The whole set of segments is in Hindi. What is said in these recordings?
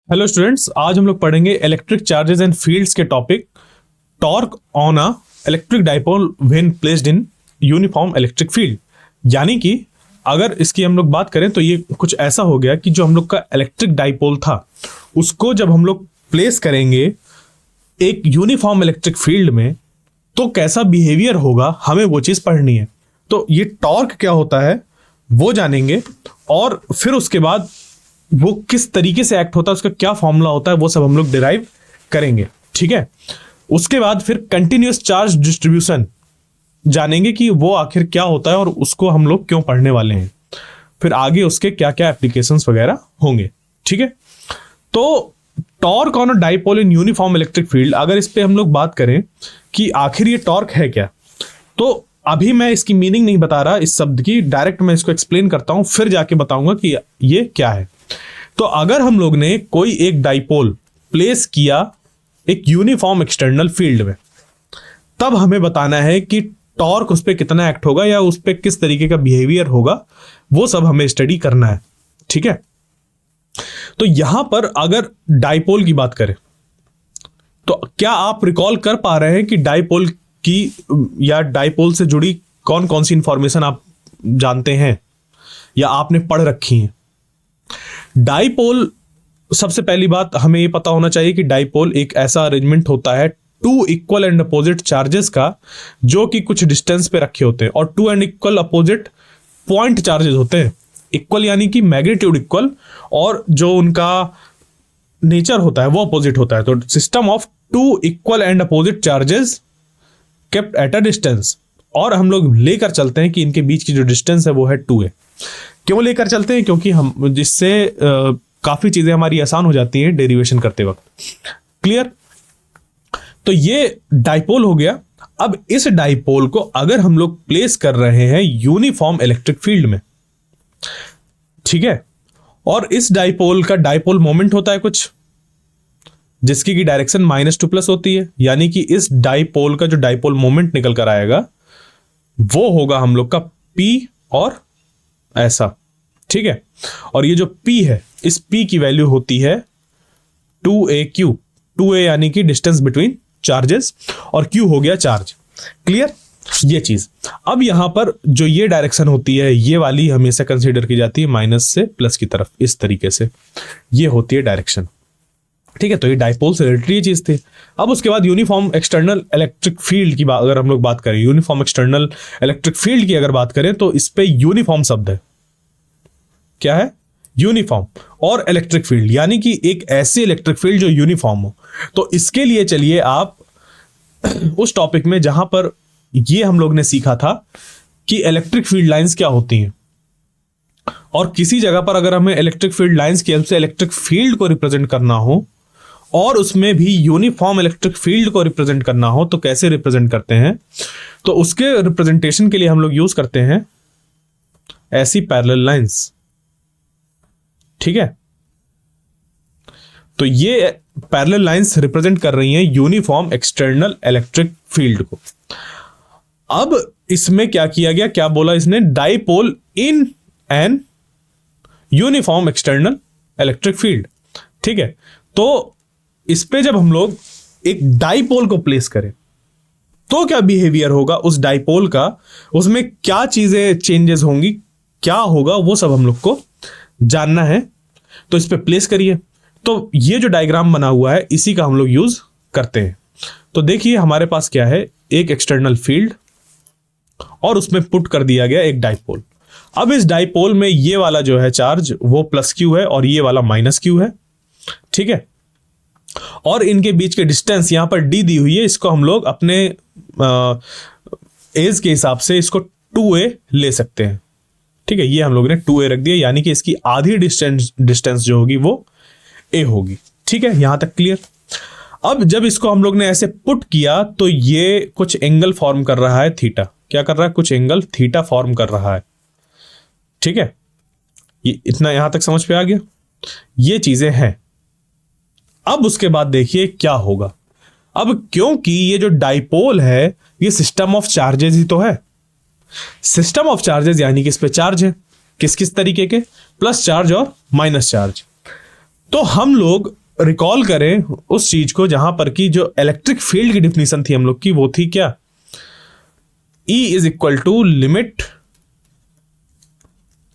हेलो स्टूडेंट्स, आज हम लोग पढ़ेंगे इलेक्ट्रिक चार्जेस एंड फील्ड्स के topic torque on a electric dipole when placed in uniform electric field. यानी कि अगर इसकी हम लोग बात करें तो ये कुछ ऐसा हो गया कि जो हम लोग का इलेक्ट्रिक डाइपोल था उसको जब हम लोग प्लेस करेंगे एक यूनिफॉर्म इलेक्ट्रिक फील्ड में तो कैसा बिहेवियर होगा, हमें वो चीज पढ़नी है। तो ये टॉर्क क्या होता है वो जानेंगे और फिर उसके बाद वो किस तरीके से एक्ट होता है, उसका क्या फॉर्मूला होता है, वो सब हम लोग डिराइव करेंगे। ठीक है, उसके बाद फिर कंटिन्यूअस चार्ज डिस्ट्रीब्यूशन जानेंगे कि वो आखिर क्या होता है और उसको हम लोग क्यों पढ़ने वाले हैं, फिर आगे उसके क्या क्या एप्लीकेशंस वगैरह होंगे। ठीक है, तो torque on a dipole in uniform electric field, अगर इस पे हम लोग बात करें कि आखिर ये टॉर्क है क्या, तो अभी मैं इसकी मीनिंग नहीं बता रहा इस शब्द की, डायरेक्ट मैं इसको एक्सप्लेन करता हूं, फिर जाके बताऊंगा कि ये क्या है। तो अगर हम लोग ने कोई एक डाइपोल प्लेस किया एक यूनिफॉर्म एक्सटर्नल फील्ड में, तब हमें बताना है कि टॉर्क उस पर कितना एक्ट होगा या उस पर किस तरीके का बिहेवियर होगा, वो सब हमें स्टडी करना है। ठीक है, तो यहां पर अगर डाइपोल की बात करें तो क्या आप रिकॉल कर पा रहे हैं कि डाइपोल की या डाइपोल से जुड़ी कौन कौन सी इंफॉर्मेशन आप जानते हैं या आपने पढ़ रखी है। डाइपोल, सबसे पहली बात हमें ये पता होना चाहिए कि डाइपोल एक ऐसा अरेंजमेंट होता है two equal and opposite charges का, जो कि कुछ डिस्टेंस पे रखे होते हैं, और two and equal opposite point charges होते हैं। इक्वल यानी कि मैग्नीट्यूड इक्वल, और जो उनका नेचर होता है वो अपोजिट होता है। तो system of two equal and opposite charges kept at a distance, और हम लोग लेकर चलते हैं कि इनके बीच की जो डिस्टेंस है वो है 2a। क्यों लेकर चलते हैं? क्योंकि हम जिससे काफी चीजें हमारी आसान हो जाती हैं डेरिवेशन करते वक्त। क्लियर? तो ये डाइपोल हो गया। अब इस डाइपोल को अगर हम लोग प्लेस कर रहे हैं यूनिफॉर्म इलेक्ट्रिक फील्ड में, ठीक है, और इस डाइपोल का डाइपोल मोमेंट होता है कुछ, जिसकी की डायरेक्शन -2+ होती है, यानी कि इस डाइपोल का जो डाइपोल मोमेंट निकल कर आएगा वो होगा हम लोग का P और ऐसा। ठीक है, और ये जो P है, इस P की वैल्यू होती है 2aq। 2a यानी कि डिस्टेंस बिटवीन चार्जेस, और Q हो गया चार्ज। क्लियर? ये चीज। अब यहां पर जो ये डायरेक्शन होती है, ये वाली हमेशा कंसीडर की जाती है माइनस से प्लस की तरफ, इस तरीके से ये होती है डायरेक्शन। ठीक है, तो ये डाइपोल से रिलेटेड ये चीज थी। अब उसके बाद यूनिफॉर्म एक्सटर्नल इलेक्ट्रिक फील्ड की बात अगर हम लोग बात करें, यूनिफॉर्म एक्सटर्नल इलेक्ट्रिक फील्ड की अगर बात करें, तो इस पे यूनिफॉर्म शब्द है। क्या है? यूनिफॉर्म और इलेक्ट्रिक फील्ड, यानी कि एक ऐसी इलेक्ट्रिक फील्ड जो यूनिफॉर्म हो। तो इसके लिए चलिए आप उस टॉपिक में जहां पर ये हम लोग ने सीखा था कि इलेक्ट्रिक फील्ड लाइंस क्या होती हैं, और किसी जगह पर अगर हमें इलेक्ट्रिक फील्ड लाइंस की हेल्प से इलेक्ट्रिक फील्ड को रिप्रेजेंट करना हो और उसमें भी यूनिफॉर्म इलेक्ट्रिक फील्ड को रिप्रेजेंट करना हो, तो कैसे रिप्रेजेंट करते हैं? तो उसके रिप्रेजेंटेशन के लिए हम लोग यूज करते हैं ऐसी पैरेलल लाइंस। ठीक है, तो ये पैरेलल लाइंस रिप्रेजेंट कर रही हैं यूनिफॉर्म एक्सटर्नल इलेक्ट्रिक फील्ड को। अब इसमें क्या किया गया, क्या बोला इसने? Dipole in an uniform external electric field. ठीक है, तो इस पे जब हम लोग एक डाइपोल को प्लेस करें तो क्या बिहेवियर होगा उस डाइपोल का, उसमें क्या चीजें चेंजेस होंगी, क्या होगा, वो सब हम लोग को जानना है। तो इस पे प्लेस करिए। तो ये जो डायग्राम बना हुआ है इसी का हम लोग यूज करते हैं। तो देखिए हमारे पास क्या है, एक एक्सटर्नल फील्ड और उसमें पुट कर दिया गया एक डाइपोल। अब इस डाइपोल में ये वाला जो है चार्ज वो +q है और ये वाला -q है। ठीक है, और इनके बीच के डिस्टेंस यहां पर d दी हुई है, इसको हम लोग अपने एज के हिसाब से इसको 2a ले सकते हैं। ठीक है, ये हम लोग ने 2a रख दिया, यानी कि इसकी आधी डिस्टेंस जो होगी वो a होगी। ठीक है, यहां तक क्लियर? अब जब इसको हम लोग ने ऐसे पुट किया तो ये कुछ एंगल फॉर्म कर रहा है थीटा। क्या कर रहा है? कुछ एंगल थीटा फॉर्म कर रहा है। ठीक है, ये इतना यहां तक समझ पे आ गया? ये चीजें हैं। अब उसके बाद देखिए क्या होगा। अब क्योंकि ये जो डाइपोल है ये सिस्टम ऑफ चार्जेस ही तो है। सिस्टम ऑफ चार्जेस यानी कि इस पे चार्ज है, किस किस तरीके के, प्लस चार्ज और माइनस चार्ज। तो हम लोग रिकॉल करें उस चीज को जहां पर कि जो इलेक्ट्रिक फील्ड की डिफिनीशन थी हम लोग की, वो थी क्या? E is equal to limit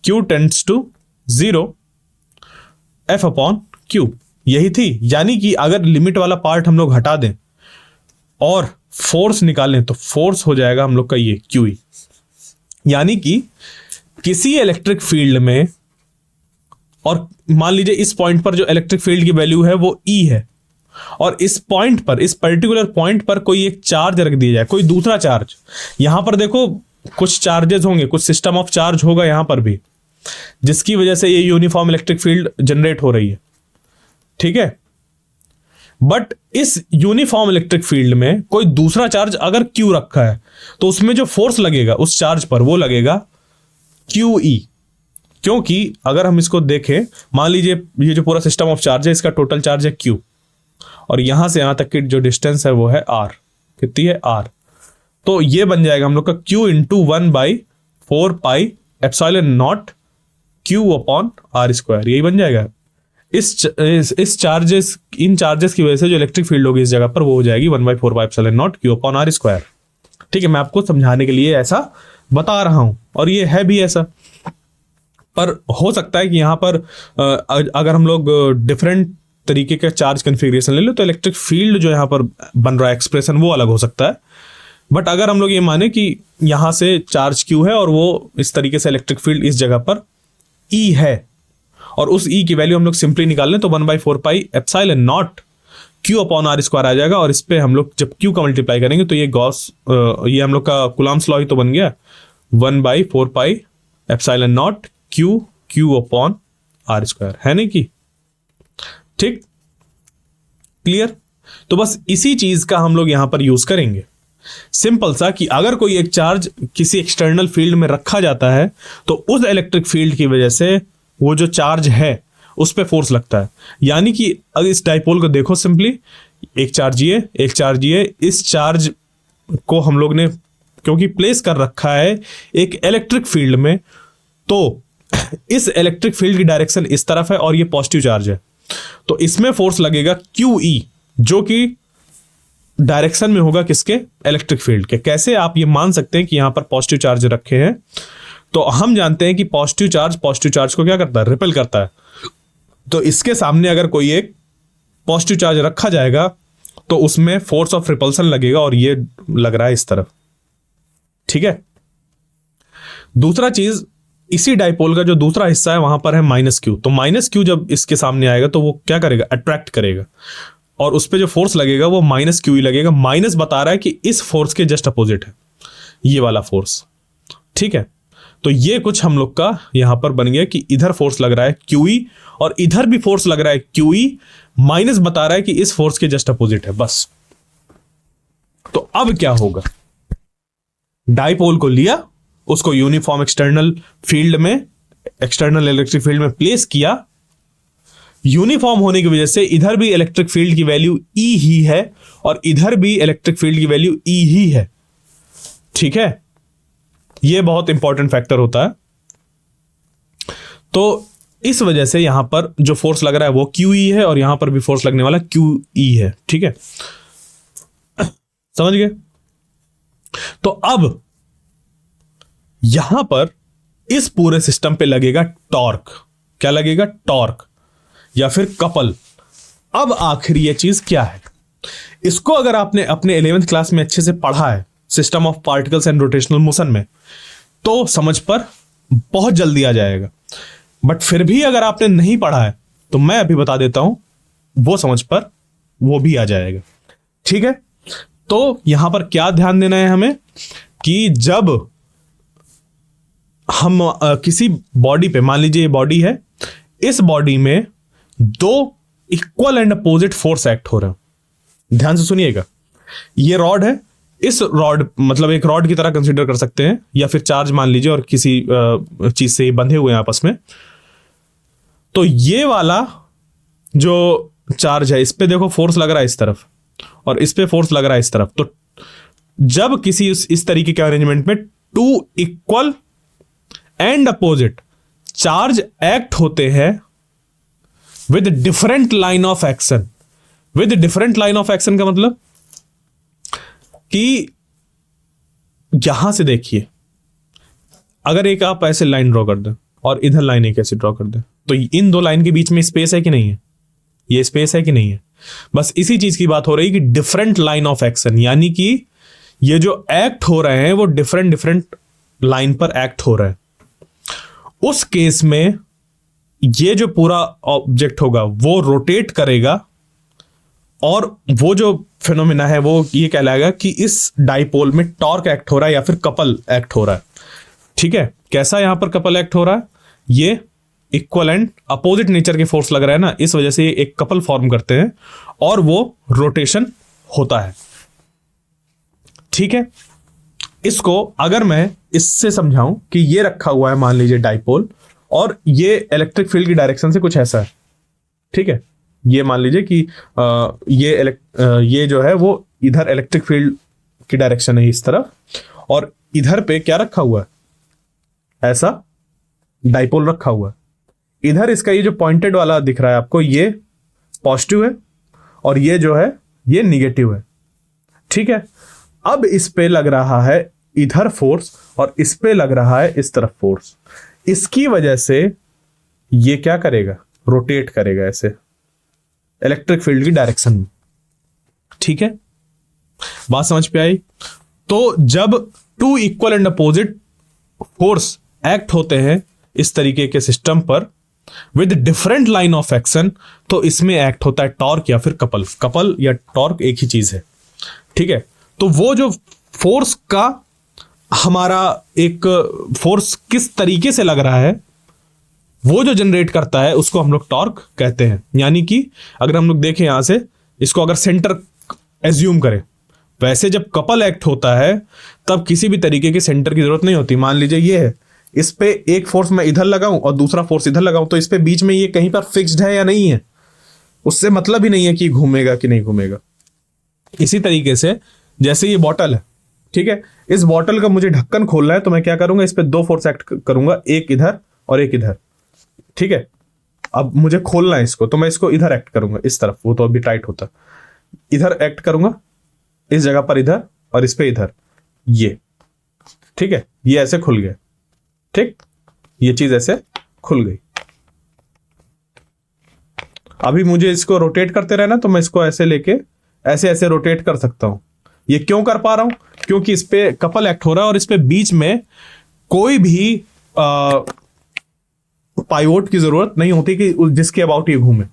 Q tends to 0 F upon Q, यही थी। यानी कि अगर लिमिट वाला पार्ट हम लोग हटा दें और फोर्स निकालें तो फोर्स हो जाएगा हम लोग का ये QE। यानी कि किसी इलेक्ट्रिक फील्ड में, और मान लीजिए इस पॉइंट पर जो इलेक्ट्रिक फील्ड की वैल्यू है वो E है, और इस पॉइंट पर, इस पर्टिकुलर पॉइंट पर कोई एक चार्ज रख दिया जाए, कोई दूसरा चार्ज। यहां पर देखो कुछ चार्जेस होंगे, कुछ सिस्टम ऑफ चार्ज होगा यहां पर भी, जिसकी वजह से ये यूनिफॉर्म इलेक्ट्रिक फील्ड जनरेट हो रही है, ठीक है। बट इस यूनिफॉर्म इलेक्ट्रिक फील्ड में कोई दूसरा चार्ज अगर Q रखा है तो उसमें जो फोर्स लगेगा उस चार्ज पर वो लगेगा QE। क्योंकि अगर हम इसको देखें, मान लीजिए ये जो पूरा सिस्टम ऑफ चार्ज है इसका टोटल चार्ज है Q, और यहां से यहां तक की जो डिस्टेंस है वो है R। कितनी है? R। तो ये बन जाएगा हम लोग का Q into 1/4 pi epsilon not Q upon R²। यही बन जाएगा। इस चार्जेस, इन चार्जेस की वजह से जो इलेक्ट्रिक फील्ड होगी इस जगह पर वो हो जाएगी 1/4 pi epsilon not Q upon R²। ठीक है, मैं आपको समझाने के लिए ऐसा बता रहा हूं, और ये है भी ऐसा। पर हो सकता है कि यहां पर अगर हम लोग डिफरेंट तरीके का चार्ज कन्फिग्रेशन ले लो तो इलेक्ट्रिक फील्ड जो यहां पर बन रहा है एक्सप्रेशन वो अलग हो सकता है। बट अगर हम लोग ये माने कि यहां से चार्ज Q है और वो इस तरीके से इलेक्ट्रिक फील्ड इस जगह पर E है, और उस E की वैल्यू हम लोग सिंपली निकाल लें तो 1/4 pi epsilon not Q upon R² आ जाएगा। और इस पे हम लोग जब Q का मल्टीप्लाई करेंगे तो ये गॉस, ये हम लोग का कूलम्ब्स लॉ ही तो बन गया, 1/4 pi epsilon not Q upon R², है नहीं कि? ठीक, क्लियर? तो बस इसी चीज का हम लोग यहां पर यूज करेंगे, सिंपल सा, कि अगर कोई एक चार्ज किसी एक्सटर्नल फील्ड में रखा जाता है तो उस इलेक्ट्रिक फील्ड की वजह से वो जो चार्ज है उस पे फोर्स लगता है। यानी कि अगर इस डाइपोल को देखो, सिंपली एक चार्ज ये, एक चार्ज ये, इस चार्ज को हम लोग ने क्योंकि प्लेस कर रखा है एक इलेक्ट्रिक फील्ड में, तो इस इलेक्ट्रिक फील्ड की डायरेक्शन इस तरफ है और ये पॉजिटिव चार्ज है, तो इसमें फोर्स लगेगा QE, जो कि डायरेक्शन में होगा किसके? इलेक्ट्रिक फील्ड के। कैसे? आप ये मान सकते हैं कि यहां पर पॉजिटिव चार्ज रखे हैं, तो हम जानते हैं कि पॉजिटिव चार्ज को क्या करता है? रिपेल करता है। तो इसके सामने अगर कोई एक पॉजिटिव चार्ज रखा जाएगा तो उसमें फोर्स ऑफ रिपल्सन लगेगा, और ये लग रहा है इस तरफ, ठीक है। दूसरा चीज, इसी डाइपोल का जो दूसरा हिस्सा है वहां पर है -Q, तो -Q जब इसके सामने आएगा तो वो क्या करेगा? अट्रैक्ट करेगा, और उस पर जो फोर्स लगेगा वो -QE लगेगा। माइनस बता रहा है कि इस फोर्स के जस्ट अपोजिट है ये वाला फोर्स, ठीक है। तो ये कुछ हम लोग का यहां पर बन गया कि इधर फोर्स लग रहा है QE और इधर भी फोर्स लग रहा है QE, माइनस बता रहा है कि इस फोर्स के जस्ट अपोजिट है, बस। तो अब क्या होगा? डाइपोल को लिया, उसको यूनिफॉर्म एक्सटर्नल फील्ड में, एक्सटर्नल इलेक्ट्रिक फील्ड में प्लेस किया। यूनिफॉर्म होने की वजह से इधर भी इलेक्ट्रिक फील्ड की वैल्यू E ही है और इधर भी इलेक्ट्रिक फील्ड की वैल्यू E ही है, ठीक है। यह बहुत इंपॉर्टेंट फैक्टर होता है। तो इस वजह से यहां पर जो फोर्स लग रहा है वो QE है और यहां पर भी फोर्स लगने वाला QE है, ठीक है। समझ गए? तो अब यहां पर इस पूरे सिस्टम पे लगेगा टॉर्क। क्या लगेगा? टॉर्क या फिर कपल। अब आखिर ये चीज क्या है? इसको अगर आपने अपने 11th क्लास में अच्छे से पढ़ा है system of particles and rotational motion में, तो समझ पर बहुत जल्दी आ जाएगा। बट फिर भी अगर आपने नहीं पढ़ा है तो मैं अभी बता देता हूं, वो समझ पर वो भी आ जाएगा, ठीक है। तो यहां पर क्या ध्यान देना है हमें कि जब हम किसी बॉडी पे, मान लीजिए ये बॉडी है, इस बॉडी में दो equal and opposite force act हो रहे हैं। ध्यान से सुनिएगा, ये रॉड है, इस रॉड मतलब एक रॉड की तरह कंसीडर कर सकते हैं, या फिर चार्ज मान लीजिए और किसी चीज से बंधे हुए हैं आपस में। तो ये वाला जो चार्ज है इस पे देखो फोर्स लग रहा है इस तरफ और इस पे फोर्स लग रहा है इस तरफ। तो जब किसी इस तरीके के अरेंजमेंट में two equal and opposite charge act होते हैं with different line of action. With different line of action का मतलब कि यहां से देखिए, अगर एक आप ऐसे लाइन ड्रॉ कर दें और इधर लाइन एक ऐसे ड्रॉ कर दें, तो इन दो लाइन के बीच में स्पेस है कि नहीं है? ये स्पेस है कि नहीं है? बस इसी चीज की बात हो रही है कि डिफरेंट लाइन ऑफ एक्शन, यानी कि ये जो एक्ट हो रहे हैं वो डिफरेंट डिफरेंट लाइन पर एक्ट हो रहे हैं। उस केस में ये जो पूरा ऑब्जेक्ट होगा वो रोटेट करेगा, और वो जो फिनोमिना है वो ये कहलाएगा कि इस डाइपोल में टॉर्क एक्ट हो रहा है या फिर कपल एक्ट हो रहा है। ठीक है, कैसा यहां पर कपल एक्ट हो रहा है? ये इक्वल एंड अपोजिट नेचर के फोर्स लग रहा है ना, इस वजह से ये एक कपल फॉर्म करते हैं और वो रोटेशन होता है। ठीक है, इसको अगर मैं इससे समझाऊं कि ये रखा हुआ है मान लीजिए डाइपोल, और ये इलेक्ट्रिक फील्ड की डायरेक्शन से कुछ ऐसा है। ठीक है, ये मान लीजिए कि ये जो है वो इधर इलेक्ट्रिक फील्ड की डायरेक्शन है इस तरफ, और इधर पे क्या रखा हुआ है? ऐसा डाइपोल रखा हुआ है। इधर इसका ये जो पॉइंटेड वाला दिख रहा है आपको, ये पॉजिटिव है और ये जो है ये निगेटिव है। ठीक है, अब इस पे लग रहा है इधर फोर्स और इस पे लग रहा है इस तरफ फोर्स। इसकी वजह से ये क्या करेगा? रोटेट करेगा ऐसे इलेक्ट्रिक फील्ड की डायरेक्शन में। ठीक है, बात समझ पे आई? तो जब two equal and opposite force act होते हैं इस तरीके के सिस्टम पर with different line of action, तो इसमें एक्ट होता है टॉर्क या फिर कपल। कपल या टॉर्क एक ही चीज है। ठीक है, तो वो जो फोर्स का हमारा एक फोर्स किस तरीके से लग रहा है वो जो जनरेट करता है उसको हम लोग टॉर्क कहते हैं। यानी कि अगर हम लोग देखें यहां से, इसको अगर सेंटर एज्यूम करें, वैसे जब कपल एक्ट होता है तब किसी भी तरीके के सेंटर की जरूरत नहीं होती। मान लीजिए ये है, इस पे एक फोर्स मैं इधर लगाऊं और दूसरा फोर्स इधर लगाऊं, तो इस पे बीच में ये कहीं पर फिक्स्ड है या नहीं है, उससे मतलब ही नहीं है कि घूमेगा कि नहीं घूमेगा। इसी तरीके से जैसे ये बॉटल है, ठीक है, इस बॉटल का मुझे ढक्कन खोलना है, तो मैं क्या करूंगा? इस पे दो फोर्स एक्ट करूंगा, एक इधर और एक इधर। ठीक है, अब मुझे खोलना है इसको, तो मैं इसको इधर एक्ट करूंगा इस तरफ, वो तो अभी टाइट होता, इधर एक्ट करूंगा इस जगह पर इधर, और इस पे इधर ये। ठीक है, ये ऐसे खुल गया। ठीक, ये चीज ऐसे खुल गई। अभी मुझे इसको रोटेट करते रहना, तो मैं इसको ऐसे लेके ऐसे ऐसे रोटेट कर सकता हूं। ये क्यों कर पा रहा हूं? क्योंकि इस पे कपल एक्ट हो रहा है और इस पे बीच में कोई भी पाइवोट की जरूरत नहीं होती कि जिसके अबाउट ये घूमे।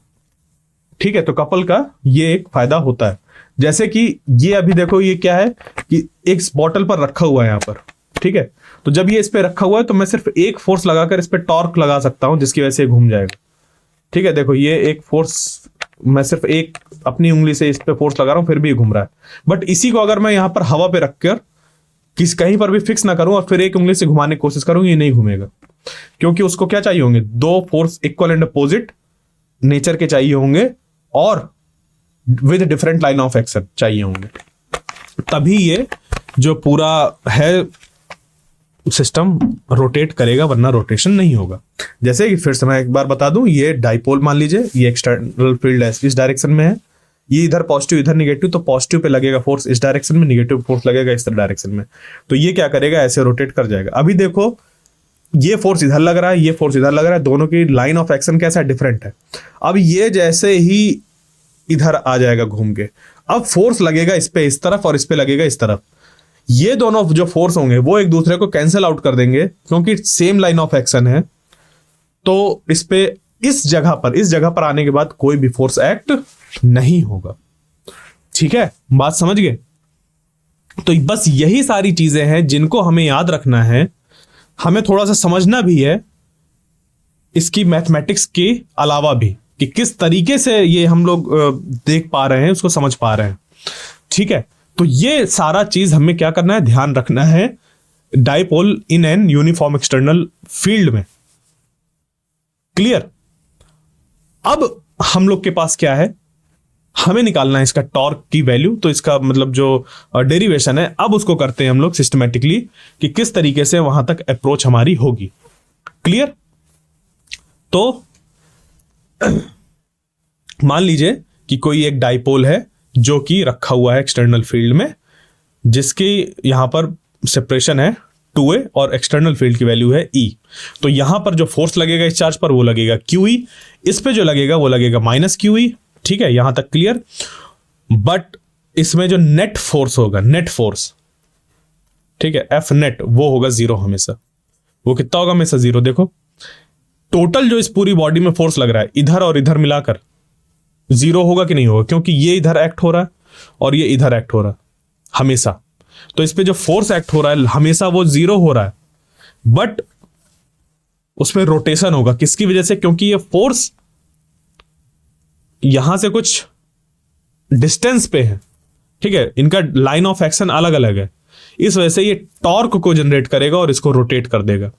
ठीक है, तो कपल का ये एक फायदा होता है। जैसे कि ये अभी देखो, ये क्या है कि एक बॉटल पर रखा हुआ है यहां पर। ठीक है, तो जब ये इस पे रखा हुआ है तो मैं सिर्फ एक फोर्स लगाकर इस पे टॉर्क लगा सकता हूं, जिसकी वजह से घूम जाएगा। ठीक है, देखो ये एक फोर्स, मैं सिर्फ एक अपनी उंगली से इस पे फोर्स लगा रहा हूं, फिर भी घूम रहा है। बट इसी को अगर मैं यहां पर हवा पे रखकर कहीं पर भी फिक्स ना करूं और फिर एक उंगली से घुमाने की कोशिश करूं, ये नहीं घूमेगा, क्योंकि उसको क्या चाहिए होंगे? दो force equal and opposite nature के चाहिए होंगे और with different line of action चाहिए होंगे, तभी ये जो पूरा है सिस्टम रोटेट करेगा, वरना रोटेशन नहीं होगा। जैसे कि फिर से मैं एक बार बता दूं, ये डाइपोल मान लीजिए, ये एक्सटर्नल फील्ड इस डायरेक्शन में है, ये इधर पॉजिटिव इधर निगेटिव, तो पॉजिटिव पे लगेगा फोर्स इस डायरेक्शन में, निगेटिव फोर्स लगेगा इस डायरेक्शन में, तो ये क्या करेगा? ऐसे रोटेट कर जाएगा। अभी देखो ये फोर्स इधर लग रहा है, ये फोर्स इधर लग रहा है, दोनों की लाइन ऑफ एक्शन कैसा डिफरेंट है। अब ये जैसे ही इधर आ जाएगा घूम के, अब फोर्स लगेगा इस पे इस तरफ और इस पे लगेगा इस तरफ। ये दोनों जो फोर्स होंगे वो एक दूसरे को कैंसिल आउट कर देंगे, क्योंकि सेम लाइन ऑफ एक्शन है। तो इस पे इस जगह पर आने के बाद कोई भी फोर्स एक्ट नहीं होगा। ठीक है, बात समझ गए? तो बस यही सारी चीजें हैं जिनको हमें याद रखना है, हमें थोड़ा सा समझना भी है इसकी मैथमेटिक्स के अलावा भी, कि किस तरीके से ये हम लोग देख पा रहे हैं, उसको समझ पा रहे हैं। ठीक है, तो ये सारा चीज हमें क्या करना है? ध्यान रखना है dipole in an uniform external field में। क्लियर? अब हम लोग के पास क्या है? हमें निकालना है इसका टॉर्क की वैल्यू। तो इसका मतलब जो डेरिवेशन है, अब उसको करते हैं हम लोग सिस्टमैटिकली, कि किस तरीके से वहां तक अप्रोच हमारी होगी। क्लियर? तो मान लीजिए कि कोई एक डाइपोल है जो कि रखा हुआ है एक्सटर्नल फील्ड में, जिसकी यहां पर सेपरेशन है 2a और एक्सटर्नल फील्ड की वैल्यू है E। तो यहां पर जो फोर्स लगेगा इस चार्ज पर वो लगेगा QE, इस पे जो लगेगा वो लगेगा -QE। ठीक है, यहां तक क्लियर। बट इसमें जो नेट फोर्स होगा, नेट फोर्स, ठीक है, F नेट, वो होगा 0 हमेशा। वो कितना होगा? हमेशा 0। देखो टोटल जो इस पूरी बॉडी में फोर्स लग रहा है इधर और इधर मिलाकर 0 होगा कि नहीं होगा? क्योंकि ये इधर एक्ट हो रहा है और ये इधर एक्ट हो रहा है हमेशा। तो इस पे जो फोर्स एक्ट हो रहा है हमेशा वो 0 हो रहा है, बट उसमें रोटेशन होगा। किसकी वजह से? क्योंकि ये फोर्स यहां से कुछ डिस्टेंस पे है, ठीक है, इनका लाइन ऑफ एक्शन अलग अलग है, इस वजह से ये टॉर्क को जनरेट करेगा और इसको रोटेट कर देगा।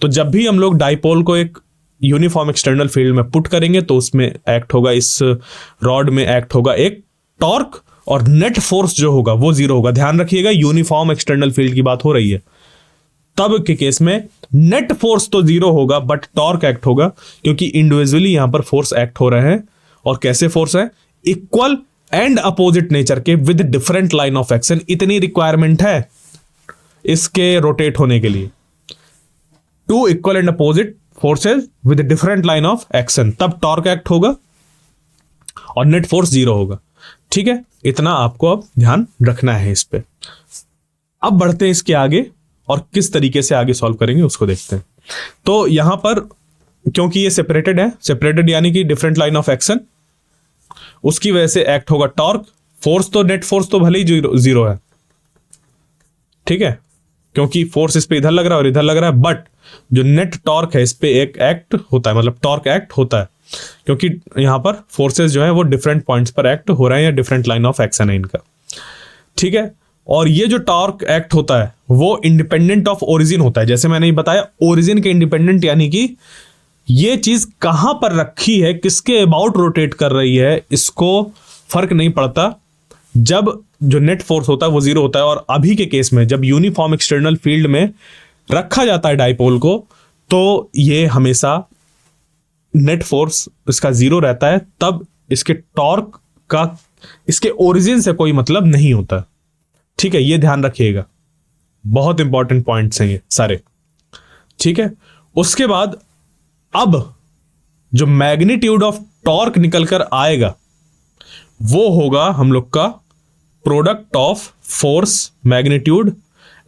तो जब भी हम लोग डाइपोल को एक यूनिफॉर्म एक्सटर्नल फील्ड में पुट करेंगे तो उसमें एक्ट होगा, इस रॉड में एक्ट होगा एक टॉर्क, और नेट फोर्स जो होगा वो 0 होगा। ध्यान रखिएगा, यूनिफॉर्म एक्सटर्नल फील्ड की बात हो रही है। तब के केस में नेट फोर्स तो 0 होगा बट टॉर्क एक्ट होगा, क्योंकि इंडिविजुअली यहां पर फोर्स एक्ट हो रहे हैं। और कैसे फोर्स है? इक्वल एंड अपोजिट नेचर के with different line of action. इतनी रिक्वायरमेंट है इसके रोटेट होने के लिए, 2 equal and opposite forces with different line of action, तब टॉर्क एक्ट होगा और नेट फोर्स 0 होगा। ठीक है, इतना आपको अब ध्यान रखना है इस पे। अब बढ़ते हैं इसके आगे और किस तरीके से आगे सॉल्व करेंगे उसको देखते हैं। तो यहां पर क्योंकि ये सेपरेटेड है, सेपरेटेड यानी कि डिफरेंट लाइन ऑफ एक्शन, उसकी वजह से एक्ट होगा टॉर्क। फोर्स तो, नेट फोर्स तो भले ही 0 है, ठीक है, क्योंकि फोर्स इस पे इधर लग रहा है और इधर लग रहा है, बट जो नेट टॉर्क है इस पे एक एक्ट होता है, मतलब टॉर्क एक्ट होता है, क्योंकि यहां पर फोर्सेस जो है वो डिफरेंट पॉइंट्स पर एक्ट हो रहे हैं या डिफरेंट लाइन ऑफ एक्शन है इनका। ठीक है, और ये जो टॉर्क एक्ट होता है वो इंडिपेंडेंट ऑफ ओरिजिन होता है। जैसे मैंने बताया, ओरिजिन के इंडिपेंडेंट, यानी कि ये चीज कहां पर रखी है, किसके अबाउट रोटेट कर रही है, इसको फर्क नहीं पड़ता। जब जो नेट फोर्स होता है वो 0 होता है। और अभी के केस में जब यूनिफॉर्म एक्सटर्नल फील्ड में रखा जाता है डाइपोल को, तो ये हमेशा नेट फोर्स इसका 0 रहता है, तब इसके टॉर्क का इसके ओरिजिन से कोई मतलब नहीं होता। ठीक है, ये ध्यान रखिएगा, बहुत इंपॉर्टेंट पॉइंट्स हैं ये सारे। ठीक है, उसके बाद अब जो मैग्नीट्यूड ऑफ टॉर्क निकल कर आएगा वो होगा हम लोग का product of force, magnitude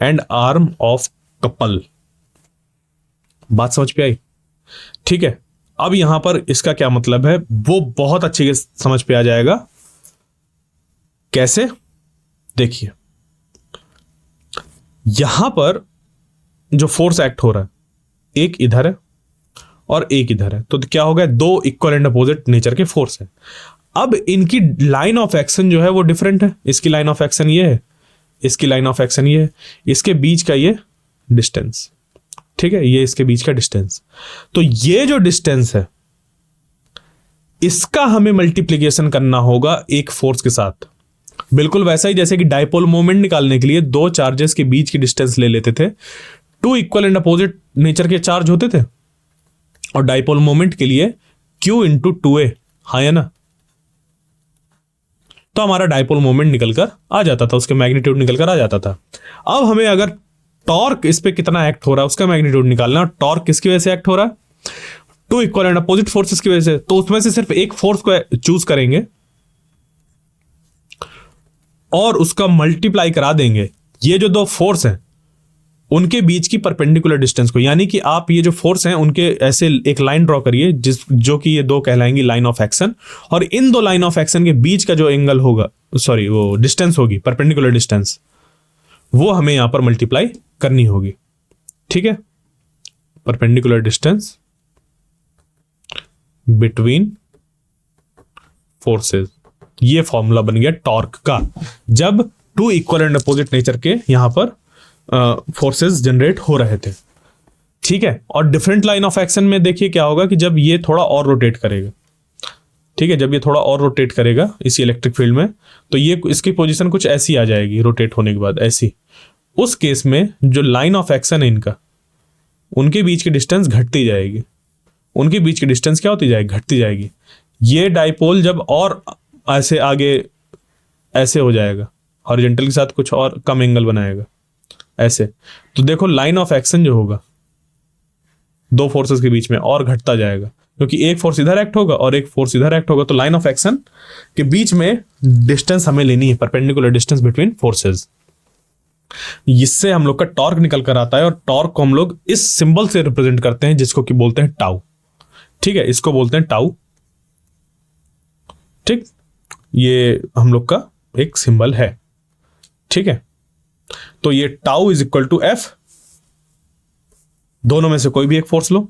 and arm of couple. बात समझ पे आई? ठीक है, अब यहां पर इसका क्या मतलब है वो बहुत अच्छे से समझ पे आ जाएगा। कैसे? देखिए, यहां पर जो फोर्स एक्ट हो रहा है, एक इधर है और एक इधर है, तो क्या हो गया? 2 इक्वल एंड अपोजिट नेचर के फोर्स है। अब इनकी लाइन ऑफ एक्शन जो है वो डिफरेंट है। इसकी लाइन ऑफ एक्शन ये है, इसकी लाइन ऑफ एक्शन ये है, इसके बीच का ये डिस्टेंस, ठीक है, ये इसके बीच का डिस्टेंस। तो ये जो डिस्टेंस है इसका हमें मल्टीप्लीकेशन करना होगा एक फोर्स के साथ। बिल्कुल वैसा ही जैसे कि डाइपोल मोमेंट निकालने के लिए 2 चार्जेस के बीच की डिस्टेंस ले लेते थे, 2 इक्वल एंड अपोजिट नेचर के चार्ज होते थे, और डाइपोल मोमेंट के लिए Q इंटू 2a, हाँ या ना? तो हमारा डाइपोल मोमेंट निकलकर आ जाता था, उसके मैग्नीट्यूड निकलकर आ जाता था। अब हमें अगर टॉर्क इस पे कितना एक्ट हो रहा है उसका मैग्नीट्यूड निकालना, और टॉर्क किसकी वजह से एक्ट हो रहा है? 2 इक्वल एंड अपोजिट फोर्सेस की वजह से। तो उसमें से सिर्फ एक फोर्स को चूज करेंगे और उसका मल्टीप्लाई करा देंगे ये जो 2 फोर्स हैं उनके बीच की परपेंडिकुलर डिस्टेंस को। यानी कि आप ये जो फोर्स हैं उनके ऐसे एक लाइन ड्रॉ करिए जो कि ये 2 कहलाएंगी लाइन ऑफ एक्शन, और इन 2 लाइन ऑफ एक्शन के बीच का जो एंगल होगा, सॉरी वो डिस्टेंस होगी, परपेंडिकुलर डिस्टेंस, वो हमें यहां पर मल्टीप्लाई करनी होगी। ठीक है, परपेंडिकुलर डिस्टेंस बिटवीन फोर्सेस, ये फॉर्मूला बन गया टॉर्क का, जब 2 इक्वल एंड अपोजिट नेचर के यहां पर फोर्सेस जनरेट हो रहे थे। ठीक है, और डिफरेंट लाइन ऑफ एक्शन में देखिए क्या होगा कि जब ये थोड़ा और रोटेट करेगा, ठीक है, जब ये थोड़ा और रोटेट करेगा इसी इलेक्ट्रिक फील्ड में, तो ये इसकी पोजीशन कुछ ऐसी आ जाएगी रोटेट होने के बाद, ऐसी। उस केस में जो लाइन ऑफ एक्शन है इनका, उनके बीच की डिस्टेंस घटती जाएगी, उनके बीच की डिस्टेंस क्या होती जाएगी? घटती जाएगी। ये डाइपोल जब और ऐसे आगे ऐसे हो जाएगा, हॉरिजॉन्टल के साथ कुछ और कम एंगल बनाएगा ऐसे, तो देखो लाइन ऑफ एक्शन जो होगा दो फोर्सेस के बीच में और घटता जाएगा, क्योंकि एक फोर्स इधर एक्ट होगा और एक फोर्स इधर एक्ट होगा, तो लाइन ऑफ एक्शन के बीच में डिस्टेंस हमें लेनी है, परपेंडिकुलर डिस्टेंस बिटवीन फोर्सेस। इससे हम लोग का टॉर्क निकल कर आता है, और टॉर्क को हम लोग इस सिंबल से रिप्रेजेंट करते हैं जिसको कि बोलते हैं टाउ। ठीक है, इसको बोलते हैं टाउ। ठीक, ये हम लोग का एक सिंबल है। ठीक है, तो ये tau is equal to F, दोनों में से कोई भी एक फोर्स लो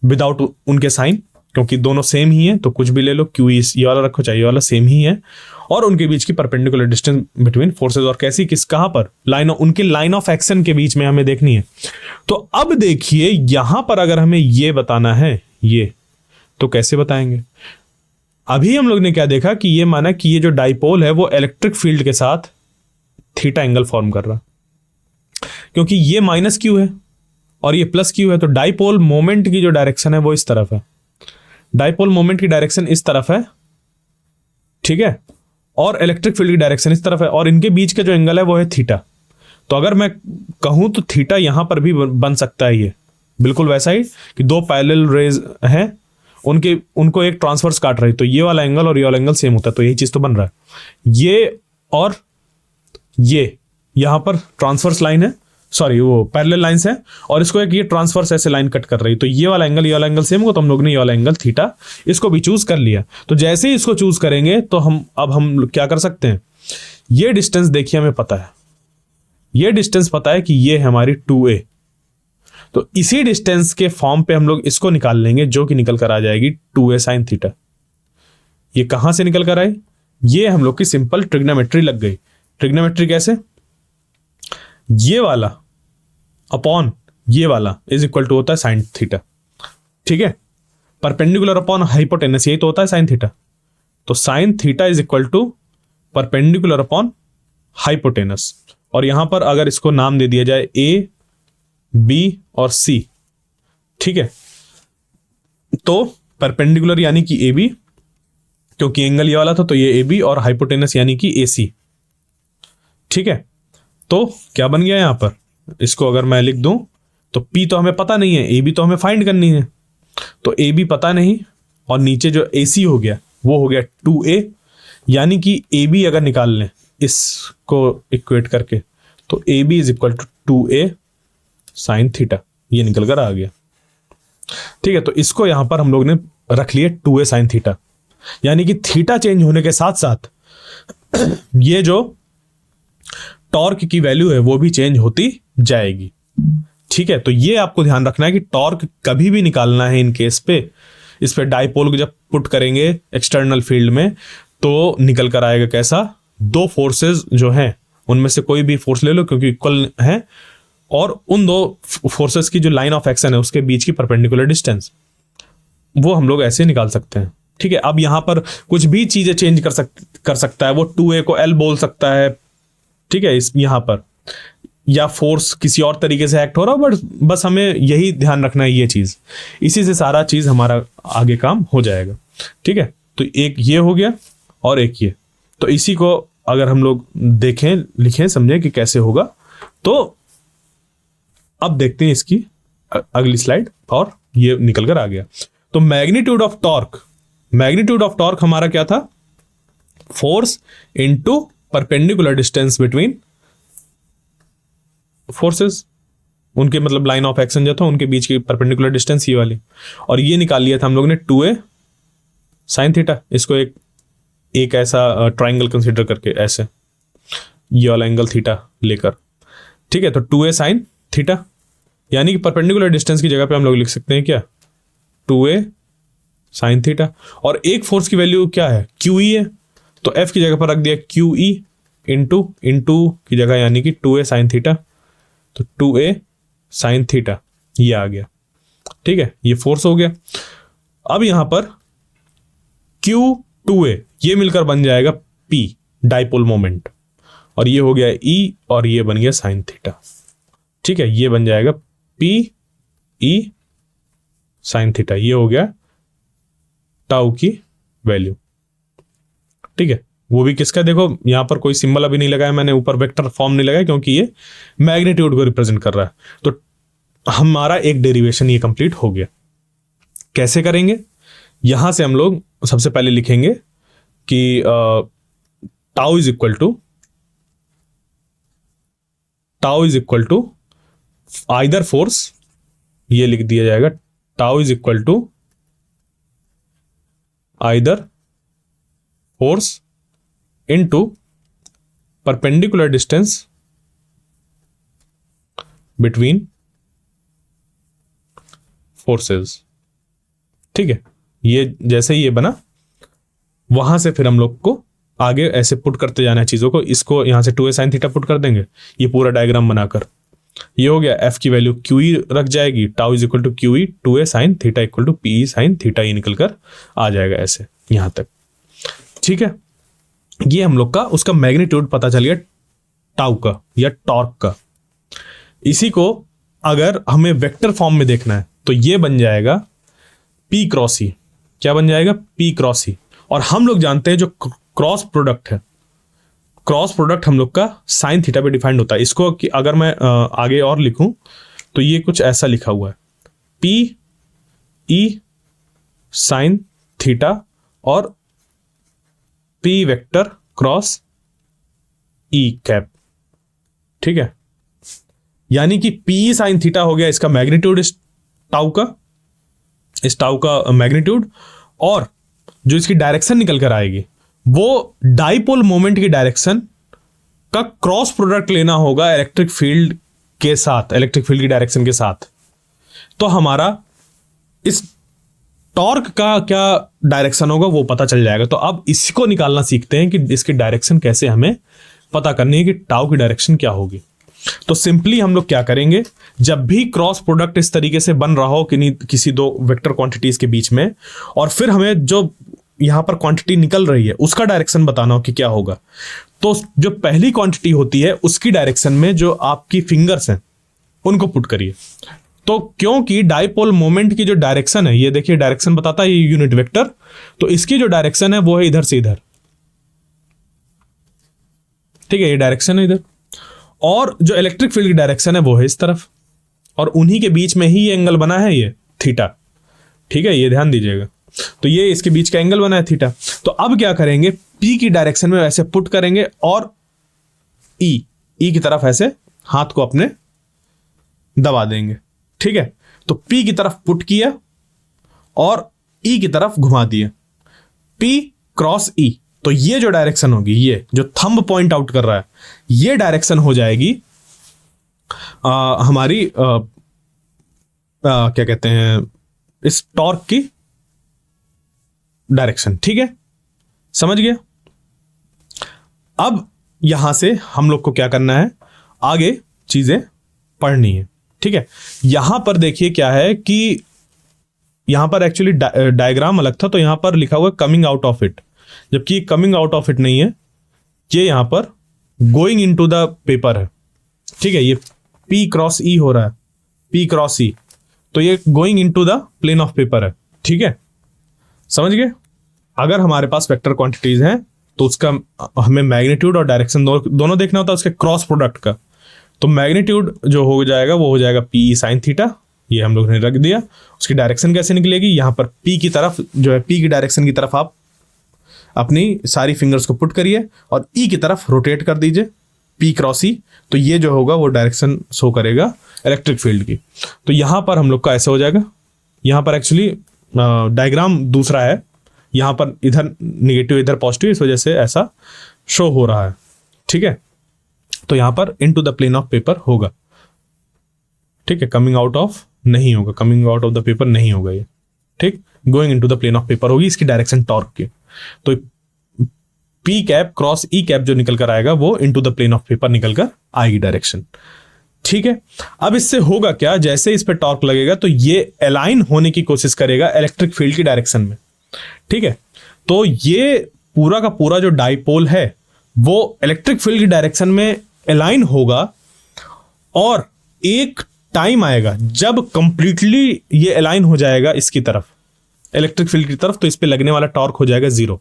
विदाउट उनके साइन, क्योंकि दोनों सेम ही है तो कुछ भी ले लो, क्यू ये वाला रखो चाहे ये वाला, सेम ही है, और उनके बीच की परपेंडिकुलर डिस्टेंस बिटवीन फोर्सेस, और कैसी किस कहां पर लाइन, उनके लाइन ऑफ एक्शन के बीच में हमें देखनी है। तो अब देखिए यहां पर अगर हमें ये बताना है ये, तो कैसे बताएंगे? अभी हम लोग ने क्या देखा कि ये माना कि ये जो डाइपोल है वो इलेक्ट्रिक फील्ड के साथ थीटा एंगल फॉर्म कर रहा, क्योंकि ये माइनस क्यू है और ये प्लस क्यू है, तो डाइपोल मोमेंट की जो डायरेक्शन है वो इस तरफ है, डाइपोल मोमेंट की डायरेक्शन इस तरफ है। ठीक है, और इलेक्ट्रिक फील्ड की डायरेक्शन इस तरफ है, और इनके बीच का जो एंगल है वो है थीटा। तो अगर मैं कहूं तो थीटा यहां पर भी बन सकता है, ये बिल्कुल वैसा ही कि दो पैरेलल रेज हैं, उनको एक ट्रांसवर्स काट रही, तो ये वाला एंगल और ये वाला एंगल सेम होता है, तो यही चीज तो बन रहा है। ये और ये यहां पर ट्रांसवर्स लाइन है, सॉरी वो पैरेलल लाइंस है, और इसको एक ये ट्रांसवर्स ऐसे लाइन कट कर रही, तो ये वाला एंगल सेम होगा, तो हम लोग ने ये वाला एंगल थीटा इसको भी चूज कर लिया। तो जैसे ही इसको चूज करेंगे तो हम क्या कर सकते हैं, ये डिस्टेंस देखिए हमें पता है, ये डिस्टेंस पता है कि ये है हमारी 2a, तो इसी डिस्टेंस के फॉर्म पे हम लोग इसको निकाल लेंगे, जो कि निकल कर आ जाएगी 2a sin थीटा। ये कहां से निकल कर आई? ये हम लोग की सिंपल ट्रिग्नोमेट्री लग गई। ट्रिग्नोमेट्री कैसे? ये वाला अपॉन ये वाला इज इक्वल टू होता है साइन थीटा। ठीक है, परपेंडिकुलर अपॉन हाइपोटेनस, यही तो होता है साइन थीटा, तो sine theta is equal to perpendicular upon hypotenuse. और यहां पर अगर इसको नाम दे दिया जाए ए, बी और सी, ठीक है, तो परपेंडिकुलर यानी कि ए बी, क्योंकि एंगल ये वाला था तो ये ए बी, और हाइपोटेनस यानी कि ए सी। ठीक है, तो क्या बन गया यहां पर, इसको अगर मैं लिख दूं तो P तो हमें पता नहीं है, ए बी तो हमें फाइंड करनी है, तो ए बी पता नहीं, और नीचे जो ए सी हो गया वो हो गया 2a, यानी कि ए बी अगर निकाल लें इसको इक्वेट करके, तो A B is equal to 2a sine theta, ये निकल कर आ गया। ठीक है, तो इसको यहां पर हम लोग ने रख लिया 2a साइन थीटा, यानी कि थीटा चेंज होने के साथ साथ ये जो टॉर्क की वैल्यू है वो भी चेंज होती जाएगी। ठीक है, तो ये आपको ध्यान रखना है कि टॉर्क कभी भी निकालना है इन केस पे, इस पे डाइपोल को जब पुट करेंगे एक्सटर्नल फील्ड में, तो निकल कर आएगा कैसा, दो फोर्सेस जो हैं उनमें से कोई भी फोर्स ले लो क्योंकि इक्वल है, और उन दो फोर्सेस की जो लाइन ऑफ एक्शन है उसके बीच की परपेंडिकुलर डिस्टेंस, वो हम लोग ऐसे निकाल सकते हैं। ठीक है, अब यहां पर कुछ भी चीजें चेंज कर सकता है, वो 2a को l बोल सकता है। ठीक है, इस यहां पर या फोर्स किसी और तरीके से एक्ट हो रहा, बट बस हमें यही ध्यान रखना है, ये चीज, इसी से सारा चीज हमारा आगे काम हो जाएगा। ठीक है, तो एक ये हो गया और एक ये, तो इसी को अगर हम लोग देखें, लिखें, समझें कि कैसे होगा, तो अब देखते हैं इसकी अगली स्लाइड, और ये निकल कर आ गया। तो मैग्नीट्यूड ऑफ टॉर्क हमारा क्या था, force into perpendicular distance between forces, उनके मतलब लाइन ऑफ एक्शन जो था उनके बीच की परपेंडिकुलर डिस्टेंस ये वाली, और ये निकाल लिया था हम लोग ने 2a साइन थीटा। इसको एक ऐसा ट्राइंगल कंसीडर करके ऐसे ये वाला एंगल थीटा लेकर, ठीक है, तो 2a साइन थीटा, यानी कि परपेंडिकुलर डिस्टेंस की जगह पे हम लोग लिख सकते हैं क्या, 2a साइन थीटा, और एक फोर्स की वैल्यू क्या है, QE है, तो F की जगह पर रख दिया QE इंटू की जगह, यानी कि 2a साइन थीटा, तो 2a साइन थीटा ये आ गया। ठीक है, ये फोर्स हो गया। अब यहां पर Q2a ये मिलकर बन जाएगा P डाइपोल मोमेंट, और ये हो गया E, और ये बन गया साइन थीटा। ठीक है, ये बन जाएगा P E साइन थीटा, ये हो गया टाउ की वैल्यू। ठीक है, वो भी किसका, देखो यहां पर कोई सिंबल अभी नहीं लगाया मैंने, ऊपर वेक्टर फॉर्म नहीं लगाया क्योंकि ये मैग्नीट्यूड को रिप्रेजेंट कर रहा है। तो हमारा एक डेरिवेशन ये कंप्लीट हो गया। कैसे करेंगे, यहां से हम लोग सबसे पहले लिखेंगे कि tau is equal to either force, ये लिख दिया जाएगा tau is equal to either force into perpendicular distance between forces. ठीक है, ये जैसे ही ये बना, वहां से फिर हम लोग को आगे ऐसे पुट करते जाना है चीजों को। इसको यहां से 2a sin थीटा पुट कर देंगे, ये पूरा डायग्राम बनाकर ये हो गया। f की वैल्यू QE रख जाएगी, tau is equal to QE, 2a sin theta equal to PE sin theta, ये निकल कर आ जाएगा ऐसे यहां तक। ठीक है, ये हम लोग का उसका मैग्नीट्यूड पता चल गया टाउ का या टॉर्क का। इसी को अगर हमें वेक्टर फॉर्म में देखना है तो ये बन जाएगा P क्रॉस E। क्या बन जाएगा? P cross E। और हम लोग जानते हैं जो क्रॉस प्रोडक्ट है, क्रॉस प्रोडक्ट हम लोग का साइन थीटा पे डिफाइंड होता है। इसको कि अगर मैं आगे और लिखूं तो ये कुछ ऐसा लिखा हुआ है, P E साइन थीटा और P vector cross E cap. ठीक है, यानी कि P साइन थीटा हो गया इसका मैग्नीट्यूड, इस टाउ का मैग्नीट्यूड, और जो इसकी डायरेक्शन निकल कर आएगी वो डाइपोल मोमेंट की डायरेक्शन का क्रॉस प्रोडक्ट लेना होगा इलेक्ट्रिक फील्ड के साथ, इलेक्ट्रिक फील्ड की डायरेक्शन के साथ। तो हमारा इस टॉर्क का क्या डायरेक्शन होगा वो पता चल जाएगा। तो अब इसको निकालना सीखते हैं कि इसकी डायरेक्शन कैसे हमें पता करनी है कि टाउ की डायरेक्शन क्या होगी। तो सिंपली हम लोग क्या करेंगे, जब भी क्रॉस प्रोडक्ट इस तरीके से बन रहा हो कि किसी दो वेक्टर क्वांटिटीज के बीच में, और फिर हमें जो यहां पर क्वांटिटी निकल रही है उसका डायरेक्शन बताना हो कि क्या होगा, तो जो पहली क्वांटिटी होती है उसकी डायरेक्शन में जो आपकी फिंगर्स हैं उनको पुट करिए। तो क्योंकि डाइपोल मोमेंट की जो डायरेक्शन है, ये देखिए डायरेक्शन बताता है ये यूनिट वेक्टर, तो इसकी जो डायरेक्शन है वो है इधर से इधर। ठीक है, ये डायरेक्शन है इधर, और जो इलेक्ट्रिक फील्ड की डायरेक्शन है वो है इस तरफ, और उन्हीं के बीच में ही ये एंगल बना है ये थीटा। ठीक है, ये ध्यान दीजिएगा। तो ये इसके बीच का एंगल बना है थीटा। तो अब क्या करेंगे, P की डायरेक्शन में ऐसे पुट करेंगे और E की तरफ ऐसे हाथ को अपने दबा देंगे। ठीक है, तो P की तरफ पुट किया और E की तरफ घुमा दिया, P क्रॉस E। तो ये जो डायरेक्शन होगी, ये जो थंब पॉइंट आउट कर रहा है, ये डायरेक्शन हो जाएगी हमारी क्या कहते हैं, इस टॉर्क की डायरेक्शन। ठीक है, समझ गया। अब यहां से हम लोग को क्या करना है, आगे चीजें पढ़नी है। ठीक है, यहां पर देखिए क्या है कि यहां पर एक्चुअली डायग्राम अलग था, तो यहां पर लिखा हुआ है कमिंग आउट ऑफ इट, जबकि कमिंग आउट ऑफ इट नहीं है, ये यहां पर गोइंग इनटू द पेपर है। ठीक है, ये P क्रॉस E हो रहा है, P क्रॉस E, तो ये going into the plane of paper है। ठीक है, समझ गए। अगर हमारे पास वेक्टर क्वांटिटीज हैं तो उसका हमें मैग्नीट्यूड और डायरेक्शन दोनों देखना होता है उसके क्रॉस प्रोडक्ट का। तो मैग्नीट्यूड जो हो जाएगा वो हो जाएगा PE साइन थीटा, ये हम लोग ने रख दिया। उसकी डायरेक्शन कैसे निकलेगी, यहां पर P की तरफ जो है, P की डायरेक्शन की तरफ आप अपनी सारी फिंगर्स को पुट करिए और E की तरफ रोटेट कर दीजिए, P क्रॉस E। तो ये जो होगा वो डायरेक्शन शो करेगा इलेक्ट्रिक फील्ड की। तो यहां पर हम लोग का ऐसा हो जाएगा, यहां पर एक्चुअली डायग्राम दूसरा है, यहां पर इधर निगेटिव इधर पॉजिटिव, इस वजह से ऐसा शो हो रहा है। ठीक है, तो यहां पर into the plane of paper होगा। ठीक है, कमिंग आउट ऑफ नहीं होगा, coming out of the paper नहीं होगा ये। ठीक, going into the plane of paper होगी इसकी डायरेक्शन टॉर्क की। तो P cap cross E cap जो निकल कर आएगा वो into the plane of paper निकल कर आएगी डायरेक्शन। ठीक है, अब इससे होगा क्या, जैसे इस पे टॉर्क लगेगा तो ये अलाइन होने की कोशिश करेगा इलेक्ट्रिक फील्ड की डायरेक्शन में। ठीक है, तो ये पूरा का पूरा जो डाइपोल है वो इलेक्ट्रिक फील्ड की डायरेक्शन में अलाइन होगा, और एक टाइम आएगा जब कंप्लीटली ये अलाइन हो जाएगा इसकी तरफ, इलेक्ट्रिक फील्ड की तरफ, तो इस पे लगने वाला टॉर्क हो जाएगा 0।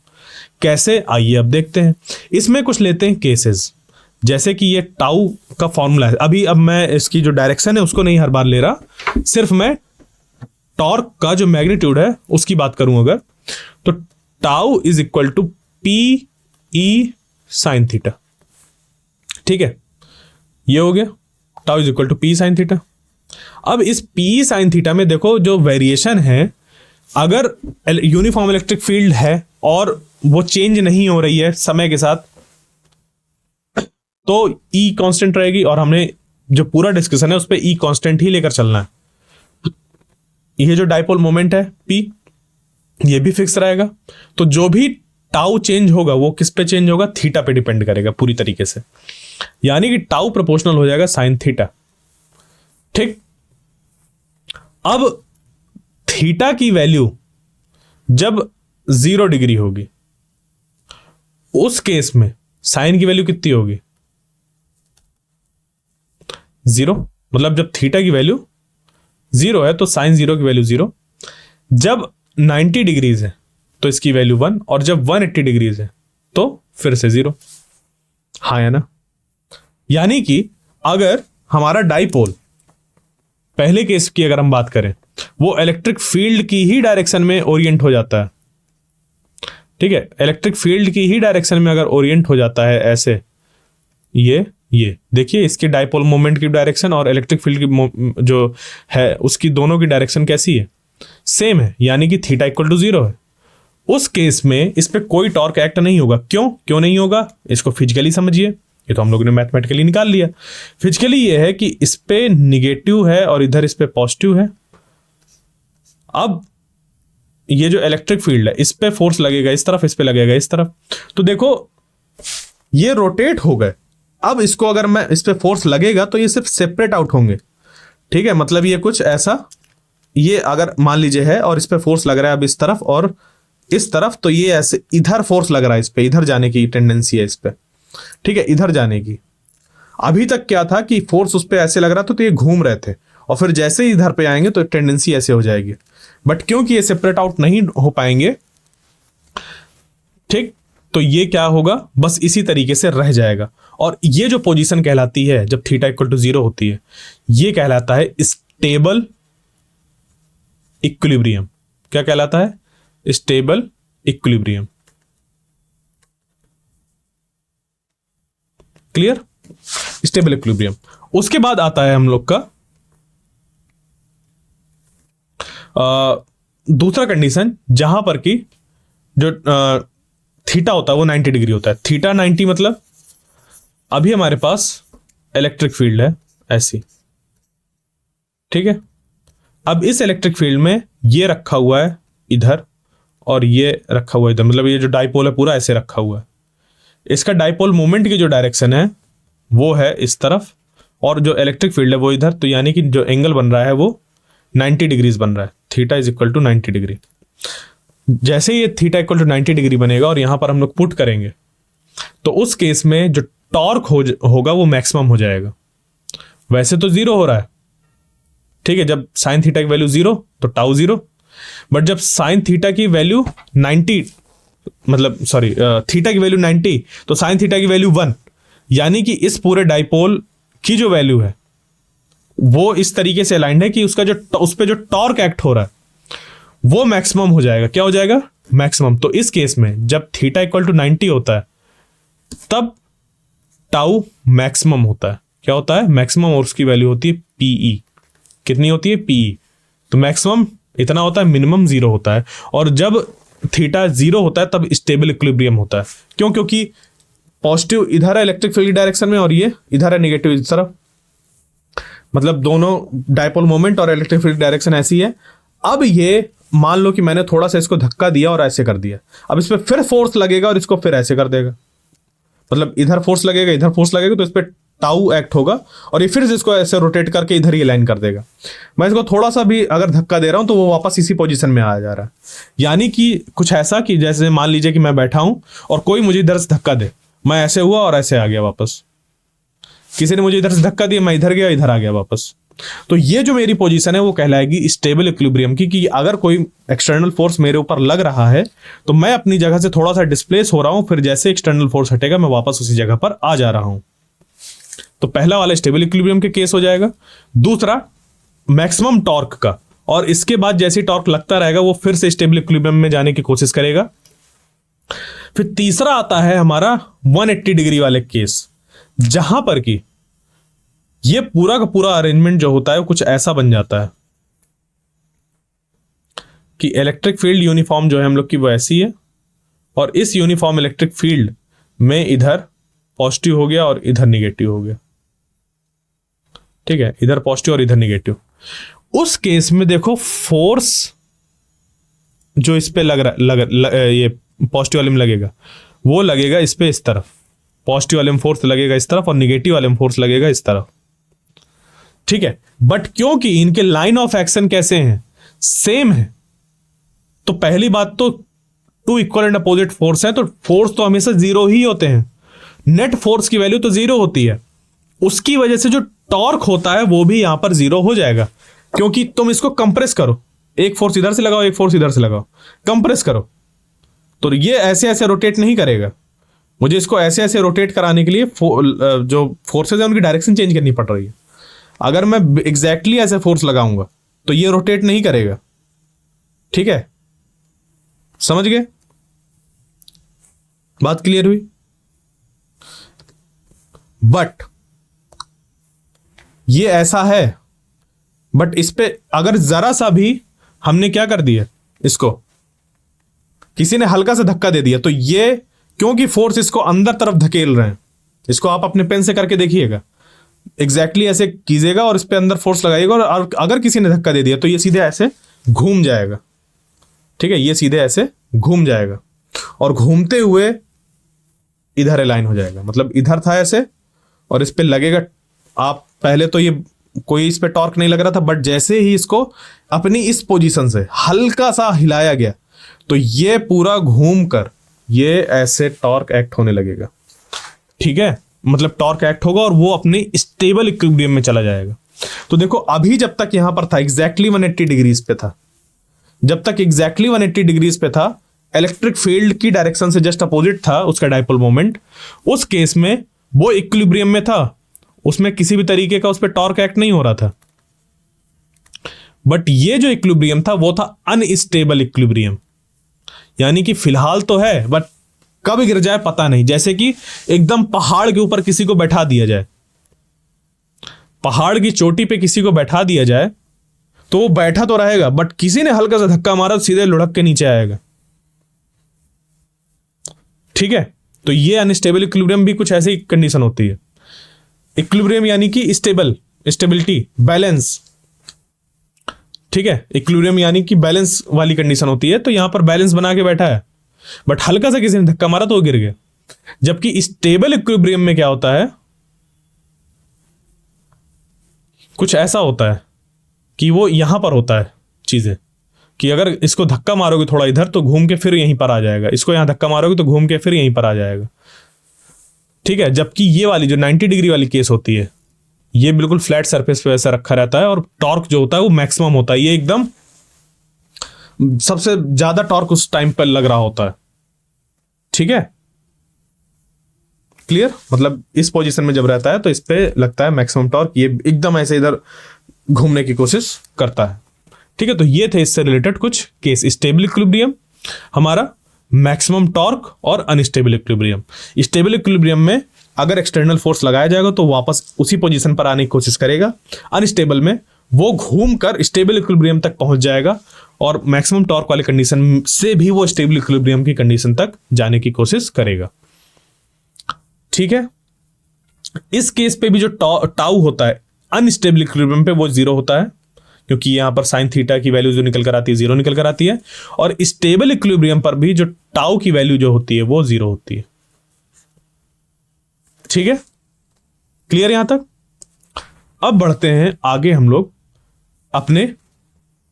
कैसे, आइए अब देखते हैं। इसमें कुछ लेते हैं केसेस, जैसे कि ये टाउ का फॉर्मूला है। अब मैं इसकी जो डायरेक्शन है उसको नहीं हर बार ले रहा, सिर्फ मैं टॉर्क का जो मैग्नीट्यूड है उसकी बात करूं अगर, तो tau is equal to P E sine theta. ठीक है, ये हो गया, tau is equal to P sine theta. अब इस पी साइन थीटा में देखो जो वेरिएशन है, अगर यूनिफॉर्म इलेक्ट्रिक फील्ड है और वो चेंज नहीं हो रही है समय के साथ, तो ई कांस्टेंट रहेगी, और हमने जो पूरा डिस्कशन है उस पर ई कांस्टेंट ही लेकर चलना है। ये जो डाइपोल मोमेंट है पी, ये भी फिक्स रहेगा। तो जो भी टाउ चेंज होगा वो किस पे चेंज होगा, थीटा पे डिपेंड करेगा पूरी तरीके से, यानी कि टाउ प्रोपोर्शनल हो जाएगा साइन थीटा। ठीक, अब थीटा की वैल्यू जब 0 डिग्री होगी, उस केस में साइन की वैल्यू कितनी होगी, 0। मतलब जब थीटा की वैल्यू 0 है तो साइन 0 की वैल्यू 0। जब 90 डिग्रीज है तो इसकी वैल्यू 1, और जब 180 डिग्रीज है तो फिर से 0। हाँ या ना? यानी कि अगर हमारा डाइपोल, पहले केस की अगर हम बात करें, वो इलेक्ट्रिक फील्ड की ही डायरेक्शन में ओरिएंट हो जाता है। ठीक है, इलेक्ट्रिक फील्ड की ही डायरेक्शन में अगर ओरिएंट हो जाता है ऐसे, ये देखिए इसकी डाइपोल मोमेंट की डायरेक्शन और इलेक्ट्रिक फील्ड की जो है उसकी दोनों की डायरेक्शन कैसी है, सेम है, यानी कि थीटा इक्वल टू 0 है। उस केस में इस पे कोई टॉर्क एक्ट नहीं होगा। क्यों नहीं होगा, इसको फिजिकली समझिए। ये तो हम लोगों ने मैथमेटिकली निकाल लिया। फिजिकली ये है कि इस पे निगेटिव है और इधर इस पे पॉजिटिव है। अब ये जो इलेक्ट्रिक फील्ड है इस पे फोर्स लगेगा इस तरफ, इस पे लगेगा इस तरफ, तो देखो ये रोटेट हो गए। अब इसको अगर मैं इस पे फोर्स लगेगा तो ये सिर्फ सेपरेट आउट होंगे। ठीक है, मतलब ये कुछ ऐसा, ये अगर मान लीजिए है और इस पे फोर्स लग रहा है अब इस तरफ और इस तरफ, तो ये ऐसे इधर फोर्स लग रहा है, इस पे इधर जाने की टेंडेंसी है इस पे। ठीक है, इधर जाने की। अभी तक क्या था कि फोर्स उस पे ऐसे लग रहा था तो ये घूम रहे थे, और फिर जैसे ही इधर पे आएंगे तो टेंडेंसी ऐसे हो जाएगी। बट क्योंकि ये सेपरेट आउट नहीं हो पाएंगे, ठीक, तो ये क्या होगा, बस इसी तरीके से रह जाएगा। और ये जो पोजीशन कहलाती है जब थीटा इक्वल टू 0 होती है, ये कहलाता है स्टेबल इक्विलिब्रियम। क्या कहलाता है? Stable equilibrium. Clear? Stable equilibrium. उसके बाद आता है हम लोग का दूसरा कंडीशन, जहां पर कि जो थीटा होता है वो 90 डिग्री होता है। थीटा 90 मतलब अभी हमारे पास इलेक्ट्रिक फील्ड है ऐसी। ठीक है, अब इस इलेक्ट्रिक फील्ड में ये रखा हुआ है इधर और ये रखा हुआ है इधर, मतलब ये जो डाइपोल है पूरा ऐसे रखा हुआ है। इसका डाइपोल मोमेंट की जो डायरेक्शन है वो है इस तरफ, और जो इलेक्ट्रिक फील्ड है वो इधर। तो यानी कि जो एंगल बन रहा है वो 90 डिग्रीज बन रहा है। Theta is equal to 90 degree. जैसे ये थीटा इक्वल टू 90 डिग्री बनेगा और यहां पर हम लोग पुट करेंगे, तो उस केस में जो टॉर्क होगा वो मैक्सिमम हो जाएगा। वैसे तो 0 हो रहा है, ठीक है, जब साइन थीटा की वैल्यू 0 तो टाउ 0, बट जब साइन थीटा की वैल्यू 90, मतलब सॉरी थीटा की वैल्यू 90 तो साइन थीटा की वैल्यू 1, यानी कि इस पूरे डाइपोल की जो वैल्यू है वो इस तरीके से अलाइंड है कि उसका जो उस पे जो टॉर्क एक्ट हो रहा है वो मैक्सिमम हो जाएगा। क्या हो जाएगा? मैक्सिमम। तो इस केस में जब थीटा इक्वल टू 90 होता है तब टाउ मैक्सिमम होता है। क्या होता है? मैक्सिमम, और उसकी वैल्यू होती है पीई। कितनी होती है? पीई। तो मैक्सिमम इतना होता है, मिनिमम 0 होता है। और जब थीटा 0 होता है तब स्टेबल इक्विलिब्रियम होता है। क्यों? क्योंकि पॉजिटिव इधर है इलेक्ट्रिक फील्ड डायरेक्शन में और ये इधर है नेगेटिव इस तरफ, मतलब दोनों डाइपोल मोमेंट और इलेक्ट्रिक फील्ड डायरेक्शन ऐसी है। अब ये मान लो कि मैंने थोड़ा सा इसको धक्का दिया और ऐसे कर दिया, अब इस पर फिर फोर्स लगेगा और इसको फिर ऐसे कर देगा, मतलब इधर फोर्स लगेगा इधर फोर्स लगेगा, तो इस पर टाउ एक्ट होगा और ये फिर इसको ऐसे रोटेट करके इधर ही लाइन कर देगा। मैं इसको थोड़ा सा भी अगर धक्का दे रहा हूं तो वो वापस इसी पोजीशन में आ जा रहा है। यानी कि कुछ ऐसा कि जैसे मान लीजिए कि मैं बैठा हूं और कोई मुझे इधर से धक्का दे, मैं ऐसे हुआ और ऐसे आ गया वापस। किसी ने मुझे इधर से धक्का दिया, मैं इधर गया इधर आ गया वापस। तो ये जो मेरी पोजीशन है वो कहलाएगी स्टेबल इक्विलिब्रियम की, कि अगर कोई एक्सटर्नल फोर्स मेरे ऊपर लग रहा है तो मैं अपनी जगह से थोड़ा सा डिस्प्लेस हो रहा हूं, फिर जैसे एक्सटर्नल फोर्स हटेगा मैं वापस उसी जगह पर आ जा रहा हूं। तो पहला वाला स्टेबल इक्विलिब्रियम के केस हो जाएगा। दूसरा मैक्सिमम टॉर्क का, और इसके बाद जैसे टॉर्क लगता रहेगा वो फिर से स्टेबल इक्विलिब्रियम में जाने की कोशिश करेगा। फिर तीसरा आता है हमारा 180 डिग्री वाले केस, जहां पर कि ये पूरा का पूरा अरेंजमेंट जो होता है वो कुछ ऐसा बन जाता है कि इलेक्ट्रिक फील्ड यूनिफॉर्म जो है हम लोग की वो ऐसी है, और इस यूनिफॉर्म इलेक्ट्रिक फील्ड में इधर पॉजिटिव हो गया और इधर निगेटिव हो गया। ठीक है, इधर पॉजिटिव और इधर निगेटिव। उस केस में देखो फोर्स जो इस पे ये पॉजिटिव वाले में लगेगा वो लगेगा इस पे इस तरफ, पॉजिटिव वाले में फोर्स लगेगा इस तरफ और निगेटिव वाले में फोर्स लगेगा इस तरफ। ठीक है, बट क्योंकि इनके लाइन ऑफ एक्शन कैसे हैं, सेम है, तो पहली बात तो two equal and opposite force है, तो फोर्स तो हमेशा जीरो ही होते हैं। नेट फोर्स की वैल्यू तो जीरो होती है, उसकी वजह से जो टॉर्क होता है वो भी यहां पर जीरो हो जाएगा, क्योंकि तुम इसको कंप्रेस करो, एक फोर्स इधर से लगाओ एक फोर्स इधर से लगाओ, कंप्रेस करो, तो ये ऐसे ऐसे रोटेट नहीं करेगा। मुझे इसको ऐसे ऐसे रोटेट कराने के लिए जो फोर्सेज है उनकी डायरेक्शन चेंज करनी पड़ रही है। अगर मैं एग्जैक्टली ऐसे फोर्स लगाऊंगा तो ये रोटेट नहीं करेगा। ठीक है, समझ गए? बात क्लियर हुई? बट ये ऐसा है, बट इस पे अगर जरा सा भी हमने क्या कर दिया, इसको किसी ने हल्का सा धक्का दे दिया, तो ये क्योंकि फोर्स इसको अंदर तरफ धकेल रहे हैं, इसको आप अपने पेन से करके देखिएगा, एग्जैक्टली ऐसे कीजिएगा और इस पे अंदर फोर्स लगाइएगा, और अगर किसी ने धक्का दे दिया तो ये सीधे ऐसे घूम जाएगा। ठीक है, ये सीधे ऐसे घूम जाएगा और घूमते हुए इधर अलाइन हो जाएगा, मतलब इधर था ऐसे और इस पे लगेगा। आप पहले तो ये कोई इस पे टॉर्क नहीं लग रहा था, बट जैसे ही इसको अपनी इस पोजीशन से हल्का सा हिलाया गया तो ये पूरा घूम कर ये ऐसे टॉर्क एक्ट होने लगेगा। ठीक है, मतलब टॉर्क एक्ट होगा और वो अपनी स्टेबल इक्विलिब्रियम में चला जाएगा। तो देखो अभी जब तक यहां पर था एग्जैक्टली 180 डिग्रीज पे था, जब तक एग्जैक्टली 180 डिग्रीज पे था, इलेक्ट्रिक फील्ड की डायरेक्शन से जस्ट अपोजिट था उसका डाइपोल मोमेंट, उस केस में वो इक्विलिब्रियम में था, उसमें किसी भी तरीके का उस पर टॉर्क एक्ट नहीं हो रहा था। बट ये जो इक्विलिब्रियम था वो था अनस्टेबल इक्विलिब्रियम, यानी कि फिलहाल तो है बट कब गिर जाए पता नहीं। जैसे कि एकदम पहाड़ के ऊपर किसी को बैठा दिया जाए, पहाड़ की चोटी पे किसी को बैठा दिया जाए तो वो बैठा तो रहेगा, बट किसी ने हल्का सा धक्का मारा तो सीधे लुढ़क के नीचे आएगा। ठीक है, तो ये अनस्टेबल इक्विलिब्रियम भी कुछ ऐसी कंडीशन होती है। इक्विलिब्रियम यानी कि स्टेबल, स्टेबिलिटी, बैलेंस। ठीक है, इक्विलिब्रियम यानी कि बैलेंस वाली कंडीशन होती है, तो यहां पर बैलेंस बना के बैठा है बट हल्का सा किसी ने धक्का मारा तो वो गिर गया। जबकि स्टेबल इक्विलिब्रियम में क्या होता है, कुछ ऐसा होता है कि वो यहां पर होता है चीजें, कि अगर इसको धक्का मारोगे थोड़ा इधर तो घूम के फिर यहीं पर आ जाएगा, इसको यहां धक्का मारोगे तो घूम के फिर यहीं पर आ जाएगा। ठीक है, जबकि ये वाली जो 90 डिग्री वाली केस होती है ये बिल्कुल फ्लैट सरफेस पे वैसा रखा रहता है और टॉर्क जो होता है वो मैक्सिमम होता है, ये एकदम सबसे ज्यादा टॉर्क उस टाइम पर लग रहा होता है। ठीक है, क्लियर? मतलब इस पोजीशन में जब रहता है तो इस पे लगता है मैक्सिमम टॉर्क, ये एकदम ऐसे इधर घूमने की कोशिश करता है। ठीक है, तो ये थे इससे रिलेटेड कुछ केस, स्टेबल इक्विलिब्रियम हमारा, मैक्सिमम टॉर्क और अनस्टेबल इक्विलिब्रियम। स्टेबल इक्विलिब्रियम में अगर एक्सटर्नल फोर्स लगाया जाएगा तो वापस उसी पोजीशन पर आने की कोशिश करेगा, अनस्टेबल में वो घूमकर स्टेबल इक्विलिब्रियम तक पहुंच जाएगा और मैक्सिमम टॉर्क वाले कंडीशन से भी वो स्टेबल इक्विलिब्रियम की कंडीशन तक जाने की कोशिश करेगा। ठीक है, इस केस पे भी जो टाउ होता है अनस्टेबल इक्विलिब्रियम पे वो जीरो होता है, क्योंकि यहां पर साइन थीटा की वैल्यू जो निकल कर आती है जीरो निकल कर आती है, और स्टेबल इक्विलिब्रियम पर भी जो टाउ की वैल्यू जो होती है वो जीरो होती है। ठीक है, क्लियर यहां तक? अब बढ़ते हैं आगे हम लोग अपने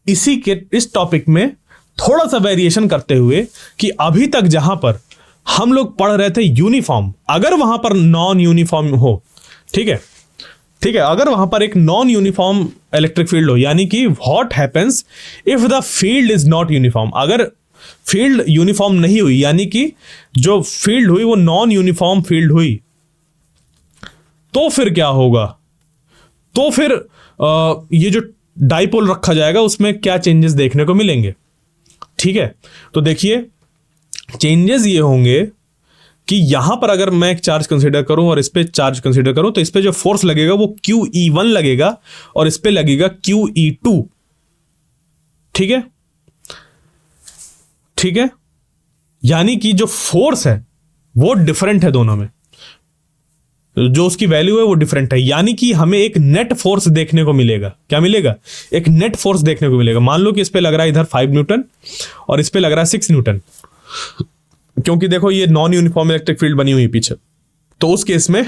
इस टॉपिक में थोड़ा सा वेरिएशन करते हुए, कि अभी तक जहां पर हम लोग पढ़ रहे थे यूनिफॉर्म, अगर वहां पर नॉन यूनिफॉर्म हो, ठीक है, ठीक है, अगर वहां पर एक नॉन यूनिफॉर्म इलेक्ट्रिक फील्ड हो, यानी कि what happens if the field is not uniform, अगर फील्ड यूनिफॉर्म नहीं हुई, यानी कि जो फील्ड हुई वो नॉन यूनिफॉर्म फील्ड हुई, तो फिर क्या होगा? तो फिर ये जो डाइपोल रखा जाएगा उसमें क्या चेंजेस देखने को मिलेंगे? ठीक है, तो देखिए चेंजेस ये होंगे कि यहां पर अगर मैं एक चार्ज कंसीडर करूं और इस पे चार्ज कंसीडर करूं, तो इस पे जो फोर्स लगेगा वो QE1 लगेगा और इस पे लगेगा QE2। ठीक है, ठीक है, यानी कि जो फोर्स है वो डिफरेंट है दोनों में, जो उसकी वैल्यू है वो डिफरेंट है, यानी कि हमें एक नेट फोर्स देखने को मिलेगा। क्या मिलेगा? एक नेट फोर्स देखने को मिलेगा। मान लो कि इस पे लग रहा है इधर 5 न्यूटन और इस पे लग रहा है 6 न्यूटन, क्योंकि देखो ये नॉन यूनिफॉर्म इलेक्ट्रिक फील्ड बनी हुई है पीछे। तो उस केस में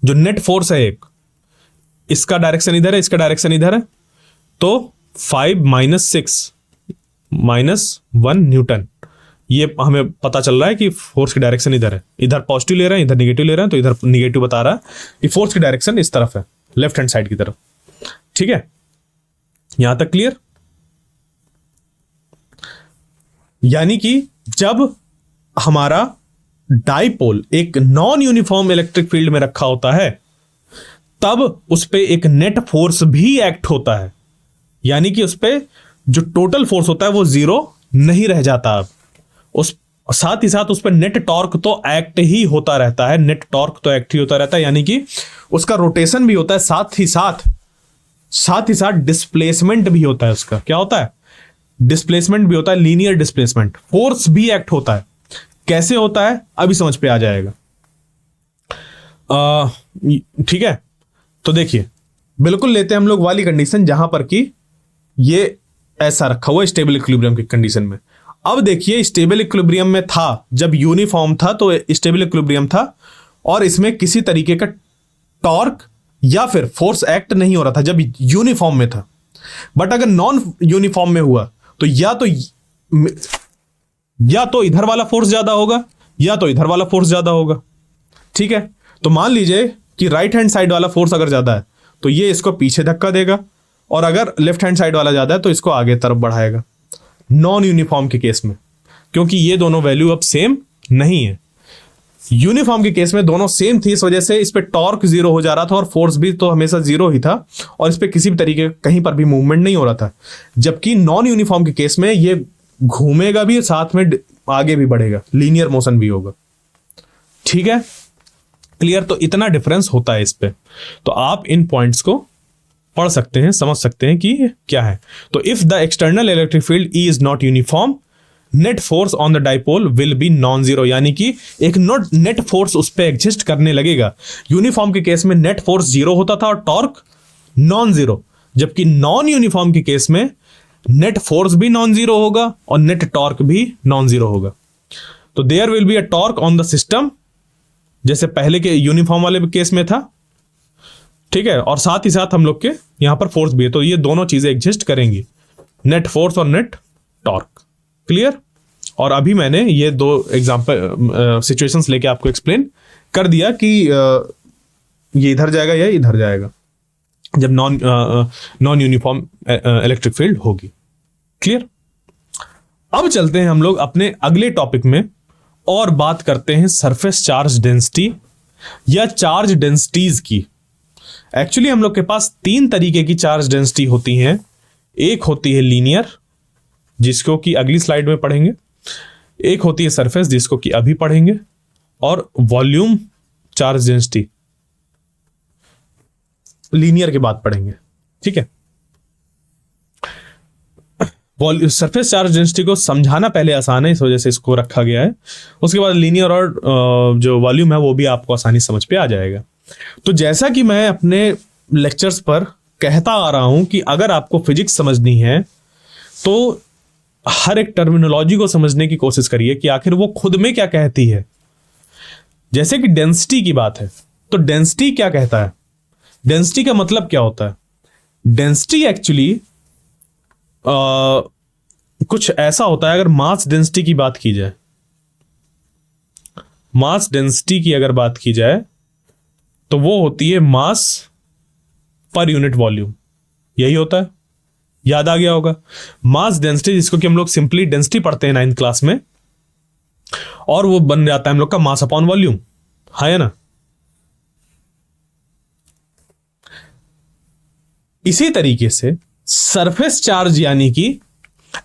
जो नेट फोर्स है, एक इसका डायरेक्शन इधर है, इसका डायरेक्शन इधर है, तो 5 - 6 -1 न्यूटन, ये हमें पता चल रहा है कि फोर्स की डायरेक्शन इधर है। इधर पॉजिटिव ले रहे हैं, इधर नेगेटिव ले रहे हैं, तो इधर नेगेटिव बता रहा है कि फोर्स की डायरेक्शन इस तरफ है, लेफ्ट हैंड साइड की तरफ। ठीक है, यहां तक क्लियर? यानी कि जब हमारा डाइपोल एक नॉन यूनिफॉर्म इलेक्ट्रिक फील्ड में रखा होता है, तब उस पे एक नेट फोर्स भी एक्ट होता है, यानी कि उस पे जो टोटल फोर्स होता है वो 0 नहीं रह जाता। अब उस साथ ही साथ उस पर नेट टॉर्क तो एक्ट ही होता रहता है, नेट टॉर्क तो एक्ट ही होता रहता है, यानी कि उसका रोटेशन भी होता है, साथ ही साथ डिस्प्लेसमेंट भी होता है। उसका क्या होता है? डिस्प्लेसमेंट भी होता है, लीनियर डिस्प्लेसमेंट। फोर्स भी एक्ट होता है। कैसे होता है अभी समझ पे आ जाएगा। ठीक है, तो देखिए बिल्कुल लेते हैं हम लोग वाली कंडीशन जहां पर कि ये ऐसा रखा हुआ स्टेबल इक्विलिब्रियम की कंडीशन में। अब देखिए स्टेबल इक्विलिब्रियम में था, जब यूनिफॉर्म था तो स्टेबल इक्विलिब्रियम था और इसमें किसी तरीके का टॉर्क या फिर फोर्स एक्ट नहीं हो रहा था जब यूनिफॉर्म में था। बट अगर नॉन यूनिफॉर्म में हुआ तो या तो इधर वाला फोर्स ज्यादा होगा या तो इधर वाला फोर्स ज्यादा होगा। ठीक है, तो मान लीजिए कि राइट हैंड साइड वाला फोर्स अगर ज्यादा है तो ये इसको पीछे धक्का देगा, और अगर लेफ्ट हैंड साइड वाला ज्यादा है तो इसको आगे तरफ बढ़ाएगा, नॉन यूनिफॉर्म के केस में, क्योंकि ये दोनों वैल्यू अब सेम नहीं है। यूनिफॉर्म के केस में दोनों सेम थी, इस वजह से इस पे टॉर्क 0 हो जा रहा था और फोर्स भी तो हमेशा 0 ही था, और इस पे किसी भी तरीके कहीं पर भी मूवमेंट नहीं हो रहा था। जबकि नॉन यूनिफॉर्म के केस में ये घूमेगा भी, साथ में आगे भी बढ़ेगा, लीनियर मोशन भी होगा। ठीक है, क्लियर? तो इतना डिफरेंस होता है इस पे। तो आप इन पॉइंट्स को पढ़ सकते हैं, समझ सकते हैं कि क्या है। तो if the external electric field E is not uniform, net force on the dipole will be non zero, यानी कि एक नेट फोर्स उस पर एग्जिस्ट करने लगेगा। यूनिफॉर्म के केस में नेट फोर्स 0 होता था और टॉर्क नॉन जीरो, जबकि नॉन यूनिफॉर्म के केस में नेट फोर्स भी नॉन जीरो होगा और नेट टॉर्क भी नॉन जीरो होगा। तो there will be a torque on the system, जैसे पहले के यूनिफॉर्म वाले केस में था। ठीक है, और साथ ही साथ हम लोग के यहां पर फोर्स भी है, तो ये दोनों चीजें एग्जिस्ट करेंगी, नेट फोर्स और नेट टॉर्क। क्लियर? और अभी मैंने ये दो एग्जांपल सिचुएशंस लेके आपको एक्सप्लेन कर दिया कि ये इधर जाएगा या इधर जाएगा जब नॉन यूनिफॉर्म इलेक्ट्रिक फील्ड होगी। क्लियर? अब चलते हैं हम लोग अपने अगले टॉपिक में और बात करते हैं सरफेस चार्ज डेंसिटी या चार्ज डेंसिटीज की। एक्चुअली हम लोग के पास 3 तरीके की चार्ज डेंसिटी होती हैं। एक होती है लीनियर, जिसको कि अगली स्लाइड में पढ़ेंगे। एक होती है सरफेस, जिसको कि अभी पढ़ेंगे, और वॉल्यूम चार्ज डेंसिटी लीनियर के बाद पढ़ेंगे। ठीक है, सरफेस चार्ज डेंसिटी को समझाना पहले आसान है, इस वजह से इसको रखा गया है। उसके बाद लीनियर और जो वॉल्यूम है वो भी आपको आसानी समझ पे आ जाएगा। तो जैसा कि मैं अपने लेक्चर्स पर कहता आ रहा हूं कि अगर आपको फिजिक्स समझनी है तो हर एक टर्मिनोलॉजी को समझने की कोशिश करिए कि आखिर वो खुद में क्या कहती है। जैसे कि डेंसिटी की बात है, तो डेंसिटी क्या कहता है? डेंसिटी का मतलब क्या होता है? डेंसिटी एक्चुअली कुछ ऐसा होता है। अगर मास डेंसिटी की बात की जाए, मास डेंसिटी की अगर बात की जाए तो वो होती है मास पर यूनिट वॉल्यूम, यही होता है, याद आ गया होगा। मास डेंसिटी, जिसको कि हम लोग सिंपली डेंसिटी पढ़ते हैं 9th क्लास में, और वो बन जाता है हम लोग का मास अपॉन वॉल्यूम, है ना। इसी तरीके से सरफेस चार्ज, यानी कि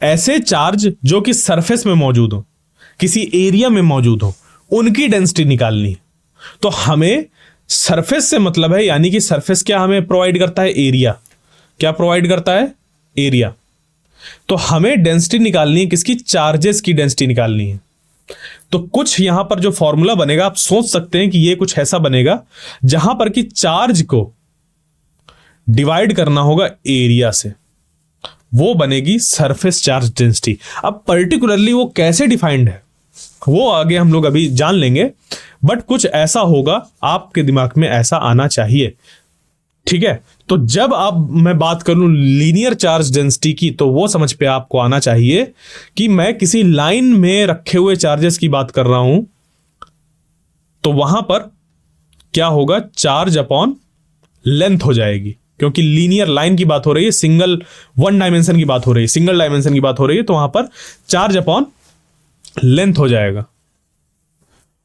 ऐसे चार्ज जो कि सरफेस में मौजूद हो, किसी एरिया में मौजूद हो, उनकी डेंसिटी निकालनी है। तो हमें सरफेस से मतलब है, यानी कि सरफेस क्या हमें प्रोवाइड करता है, एरिया। क्या प्रोवाइड करता है, एरिया। तो हमें डेंसिटी निकालनी है, किसकी, चार्जेस की डेंसिटी निकालनी है। तो कुछ यहां पर जो फॉर्मूला बनेगा, आप सोच सकते हैं कि ये कुछ ऐसा बनेगा जहां पर कि चार्ज को डिवाइड करना होगा एरिया से, वो बनेगी सरफेस चार्ज डेंसिटी। अब पर्टिकुलरली वो कैसे डिफाइंड है वो आगे हम लोग अभी जान लेंगे, बट कुछ ऐसा होगा, आपके दिमाग में ऐसा आना चाहिए, ठीक है। तो जब आप, मैं बात करूं लीनियर चार्ज डेंसिटी की, तो वो समझ पे आपको आना चाहिए कि मैं किसी लाइन में रखे हुए चार्जेस की बात कर रहा हूं, तो वहां पर क्या होगा, चार्ज अपॉन लेंथ हो जाएगी, क्योंकि लीनियर लाइन की बात हो रही है, सिंगल वन डायमेंशन की बात हो रही है, सिंगल डायमेंशन की बात हो रही है, तो वहां पर चार्ज अपॉन लेंथ हो जाएगा।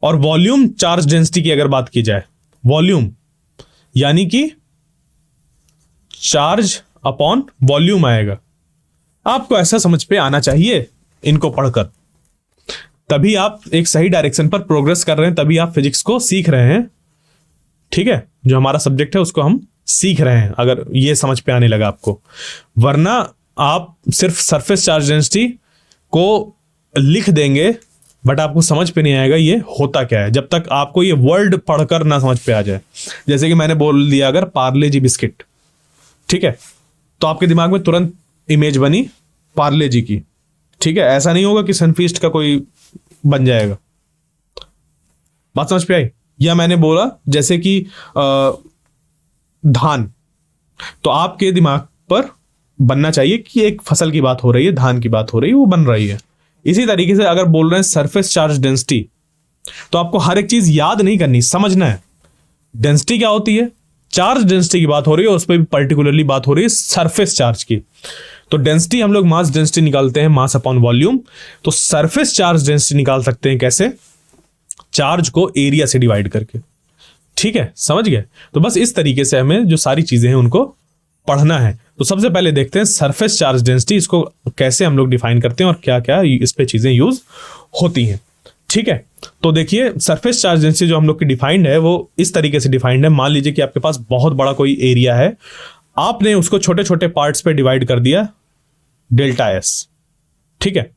और वॉल्यूम चार्ज डेंसिटी की अगर बात की जाए, वॉल्यूम यानी कि चार्ज अपॉन वॉल्यूम आएगा। आपको ऐसा समझ पे आना चाहिए इनको पढ़कर, तभी आप एक सही डायरेक्शन पर प्रोग्रेस कर रहे हैं, तभी आप फिजिक्स को सीख रहे हैं, ठीक है। जो हमारा सब्जेक्ट है उसको हम सीख रहे हैं, अगर ये समझ पे आने लगा आपको। वरना आप सिर्फ सरफेस चार्ज डेंसिटी को लिख देंगे, बट आपको समझ पे नहीं आएगा ये होता क्या है, जब तक आपको ये वर्ड पढ़कर ना समझ पे आ जाए। जैसे कि मैंने बोल दिया अगर पार्ले जी बिस्किट, ठीक है, तो आपके दिमाग में तुरंत इमेज बनी पार्ले जी की, ठीक है। ऐसा नहीं होगा कि सनफीस्ट का कोई बन जाएगा। बात समझ पे आई? या मैंने बोला जैसे कि धान, तो आपके दिमाग पर बनना चाहिए कि एक फसल की बात हो रही है, धान की बात हो रही है, वो बन रही है। इसी तरीके से अगर बोल रहे हैं सरफेस चार्ज डेंसिटी, तो आपको हर एक चीज याद नहीं करनी, समझना है डेंसिटी क्या होती है। चार्ज डेंसिटी की बात हो रही है, उस पर भी पर्टिकुलरली बात हो रही है सरफेस चार्ज की। तो डेंसिटी हम लोग मास डेंसिटी निकालते हैं, मास अपॉन वॉल्यूम। तो सरफेस चार्ज डेंसिटी निकाल सकते हैं कैसे, चार्ज को एरिया से डिवाइड करके, ठीक है, समझ गए। तो बस इस तरीके से हमें जो सारी चीजें हैं उनको पढ़ना है। तो सबसे पहले देखते हैं सरफेस चार्ज डेंसिटी, इसको कैसे हम लोग डिफाइन करते हैं और क्या क्या इस पे चीजें यूज होती हैं, ठीक है। तो देखिए सरफेस चार्ज डेंसिटी जो हम लोग की डिफाइंड है वो इस तरीके से डिफाइंड है। मान लीजिए कि आपके पास बहुत बड़ा कोई एरिया है, आपने उसको छोटे छोटे पार्ट्स पे डिवाइड कर दिया, डेल्टा एस, ठीक है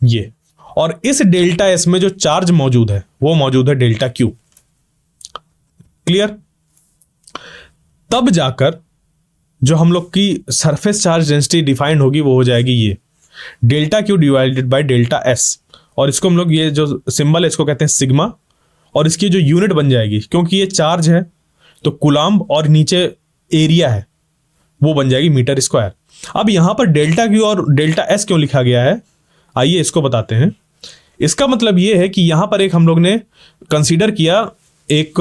ये, और इस डेल्टा एस में जो चार्ज मौजूद है वो मौजूद है डेल्टा क्यू, क्लियर। तब जाकर जो हम लोग की सरफेस चार्ज डेंसिटी डिफाइंड होगी वो हो जाएगी ये delta Q divided by delta S, और इसको हम लोग, ये जो सिंबल है इसको कहते हैं सिग्मा, और इसकी जो यूनिट बन जाएगी, क्योंकि ये चार्ज है तो कुलाम्ब और नीचे एरिया है, वो बन जाएगी मीटर स्क्वायर। अब यहां पर डेल्टा क्यू और डेल्टा एस क्यों लिखा गया है, आइए इसको बताते हैं। इसका मतलब ये है कि यहां पर एक हम लोग ने कंसीडर किया एक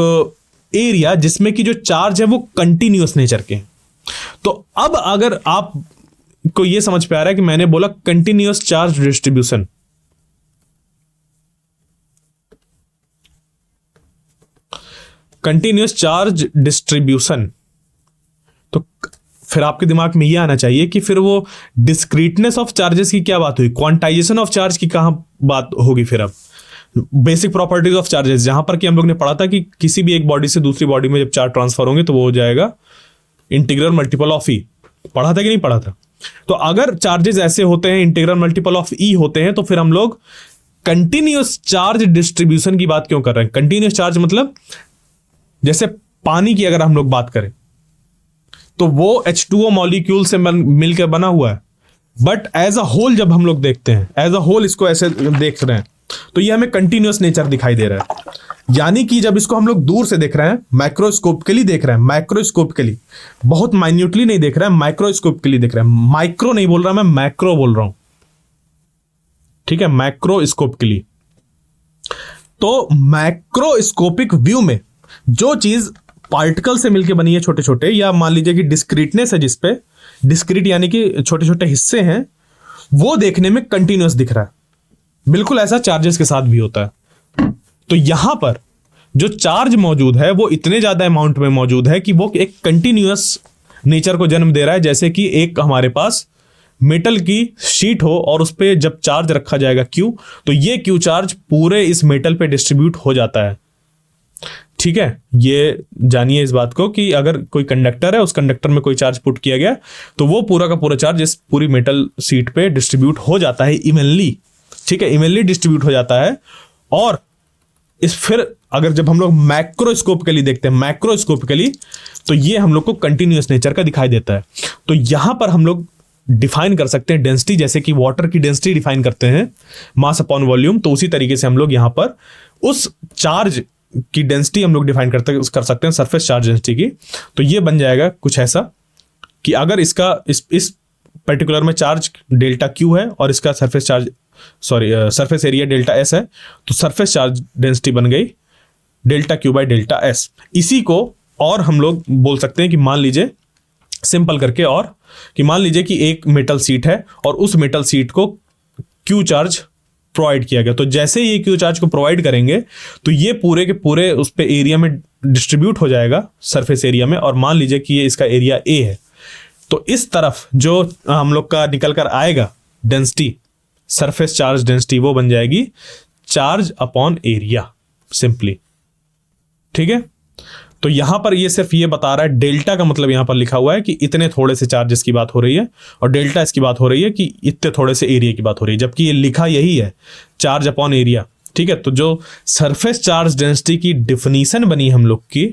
एरिया जिसमें कि जो चार्ज है वो कंटिन्यूअस नेचर के हैं। तो अब अगर आप को ये समझ पे आ रहा है कि मैंने बोला continuous charge distribution, continuous charge distribution, तो फिर आपके दिमाग में ये आना चाहिए कि फिर वो डिस्क्रीटनेस ऑफ चार्जेस की क्या बात हुई, क्वांटाइजेशन ऑफ चार्ज की कहां बात होगी। फिर अब बेसिक प्रॉपर्टीज ऑफ चार्जेस, जहां पर कि हम लोग ने पढ़ा था कि किसी भी एक बॉडी से दूसरी बॉडी में जब चार्ज ट्रांसफर होंगे तो वो हो जाएगा इंटीग्रल मल्टीपल ऑफ ई, पढ़ा था कि नहीं पढ़ा था। तो अगर चार्जेस ऐसे होते हैं, इंटीग्रल मल्टीपल ऑफ ई होते हैं, तो फिर हम लोग कंटिन्यूअस चार्ज डिस्ट्रीब्यूशन की बात क्यों कर रहे हैं। कंटिन्यूअस चार्ज मतलब जैसे पानी की अगर हम लोग बात करें तो वो H2O मॉलिक्यूल से मिलकर बना हुआ है, बट एज अ होल जब हम लोग देखते हैं, एज अ होल इसको ऐसे देख रहे हैं, तो ये हमें कंटिन्यूअस नेचर दिखाई दे रहा है। यानी कि जब इसको हम लोग दूर से देख रहे हैं, माइक्रोस्कोपिकली देख रहे हैं, माइक्रोस्कोपिकली, बहुत माइन्यूटली नहीं देख रहे हैं, माइक्रोस्कोपिकली देख रहे हैं। माइक्रो नहीं बोल रहा मैं, मैक्रो बोल रहा हूं, ठीक है, माइक्रोस्कोपिकली। तो माइक्रोस्कोपिक व्यू में जो चीज पार्टिकल से मिलके बनी है छोटे छोटे, या मान लीजिए कि डिस्क्रीटनेस है जिसपे, डिस्क्रीट यानी कि छोटे छोटे हिस्से हैं, वो देखने में कंटिन्यूअस दिख रहा है। बिल्कुल ऐसा चार्जेस के साथ भी होता है। तो यहां पर जो चार्ज मौजूद है वो इतने ज्यादा अमाउंट में मौजूद है कि वो एक कंटिन्यूअस नेचर को जन्म दे रहा है। जैसे कि एक हमारे पास मेटल की शीट हो और उस पर जब चार्ज रखा जाएगा Q, तो ये Q चार्ज पूरे इस मेटल पे डिस्ट्रीब्यूट हो जाता है। ठीक है, ये जानिए इस बात को कि अगर कोई कंडक्टर है, उस कंडक्टर में कोई चार्ज पुट किया गया तो वो पूरा का पूरा चार्ज इस पूरी मेटल शीट पे डिस्ट्रीब्यूट हो जाता है इवनली। ठीक है, इवनली डिस्ट्रीब्यूट हो जाता है। और इस फिर अगर जब हम लोग मैक्रोस्कोपिकली देखते हैं, मैक्रोस्कोपिकली, तो ये हम लोग को कंटिन्यूअस नेचर का दिखाई देता है। तो यहां पर हम लोग डिफाइन कर सकते हैं डेंसिटी, जैसे कि वाटर की डेंसिटी डिफाइन करते हैं मास अपॉन वॉल्यूम, तो उसी तरीके से हम लोग यहां पर उस चार्ज की डेंसिटी हम लोग डिफाइन कर सकते हैं, सरफेस चार्ज डेंसिटी की। तो ये बन जाएगा कुछ ऐसा कि अगर इसका इस पर्टिकुलर में चार्ज डेल्टा Q है और इसका सरफेस एरिया डेल्टा S है, तो सरफेस चार्ज डेंसिटी बन गई delta Q by delta S। इसी को और हम लोग बोल सकते हैं कि मान लीजिए सिंपल करके, और कि मान लीजिए कि एक मेटल सीट है और उस मेटल सीट को Q चार्ज प्रोवाइड किया गया। तो जैसे ये Q चार्ज को प्रोवाइड करेंगे तो ये पूरे के पूरे उस पे एरिया में डिस्ट्रीब्यूट हो जाएगा, सरफेस एरिया में। और मान लीजिए कि ये इसका एरिया A है, तो इस तरफ जो हम लोग का निकल कर आएगा डेंसिटी, सरफेस चार्ज डेंसिटी, वो बन जाएगी चार्ज अपॉन एरिया सिंपली। ठीक है, तो यहां पर ये सिर्फ ये बता रहा है, डेल्टा का मतलब यहां पर लिखा हुआ है कि इतने थोड़े से चार्जेस की बात हो रही है, और डेल्टा इसकी बात हो रही है कि इतने थोड़े से एरिया की बात हो रही है, जबकि ये लिखा यही है चार्ज अपॉन एरिया। ठीक है, तो जो सरफेस चार्ज डेंसिटी की डिफिनीशन बनी हम लोग की,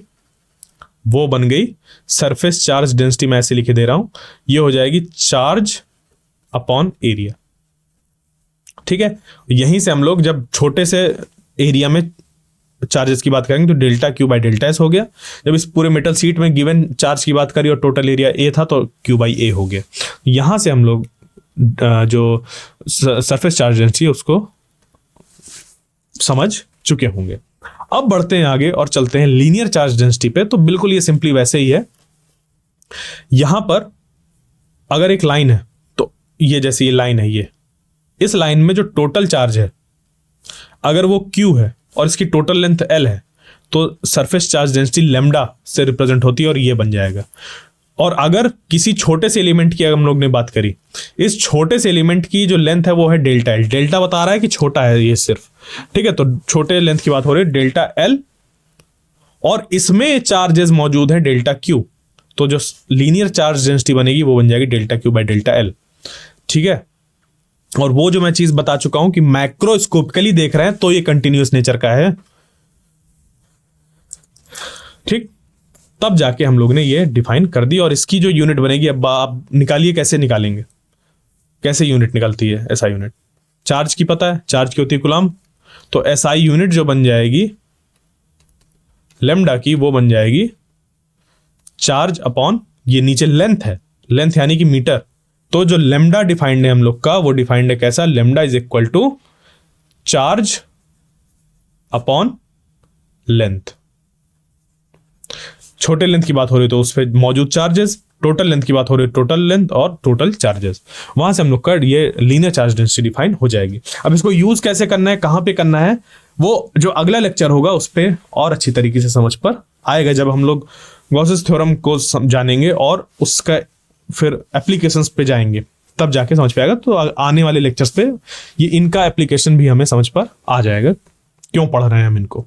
वो बन गई सरफेस चार्ज डेंसिटी, मैं ऐसे लिखे दे रहा हूं, ये हो जाएगी चार्ज अपॉन एरिया। ठीक है, यहीं से हम लोग जब छोटे से एरिया में चार्जेस की बात करेंगे तो delta Q by delta S हो गया। जब इस पूरे मेटल सीट में गिवन चार्ज की बात करी और टोटल एरिया A था तो Q बाई A हो गया। यहां से हम लोग जो सरफेस चार्ज डेंसिटी है उसको समझ चुके होंगे। अब बढ़ते हैं आगे और चलते हैं लीनियर चार्ज डेंसिटी पे। तो बिल्कुल ये सिंपली वैसे ही है। यहां पर अगर एक लाइन है, तो ये जैसे ये लाइन है, ये इस लाइन में जो टोटल चार्ज है अगर वो Q है और इसकी टोटल लेंथ L है, तो सरफेस चार्ज डेंसिटी लैम्डा से रिप्रेजेंट होती है और ये बन जाएगा। और अगर किसी छोटे से एलिमेंट की हम लोग ने बात करी, इस छोटे से एलिमेंट की जो लेंथ है वो है डेल्टा L। डेल्टा बता रहा है कि छोटा है ये सिर्फ। ठीक है, तो छोटे लेंथ की बात हो रही है डेल्टा L, और इसमें चार्जेस मौजूद है डेल्टा Q। तो जो लीनियर चार्ज डेंसिटी बनेगी वो बन जाएगी delta Q by delta L। ठीक है, और वो जो मैं चीज बता चुका हूं कि मैक्रोस्कोपिकली देख रहे हैं तो ये कंटिन्यूअस नेचर का है। ठीक, तब जाके हम लोग ने ये डिफाइन कर दी। और इसकी जो यूनिट बनेगी, अब आप निकालिए कैसे निकालेंगे, कैसे यूनिट निकलती है SI यूनिट। चार्ज की पता है, चार्ज की होती है कूलम, तो SI यूनिट जो बन जाएगी लैम्डा की, वो बन जाएगी चार्ज अपॉन, ये नीचे लेंथ है, लेंथ यानी कि मीटर। तो जो लैम्डा डिफाइंड है हम लोग का, वो डिफाइंड है कैसा, lambda is equal to charge upon length. छोटे लेंथ की बात हो रही है तो उस पर मौजूद चार्जेस, टोटल लेंथ की बात हो रही है टोटल लेंथ और टोटल चार्जेस, वहां से हम लोग का ये लीनियर चार्ज डेंसिटी डिफाइन हो जाएगी। अब इसको यूज कैसे करना है, कहां पे करना है, वो जो अगला लेक्चर होगा उस पर और अच्छी तरीके से समझ पर आएगा, जब हम लोग गॉसेस थ्योरम को जानेंगे और उसका फिर एप्लीकेशंस पे जाएंगे, तब जाके समझ पे आएगा। तो आने वाले लेक्चर्स पे ये इनका एप्लीकेशन भी हमें समझ पर आ जाएगा, क्यों पढ़ रहे हैं हम इनको।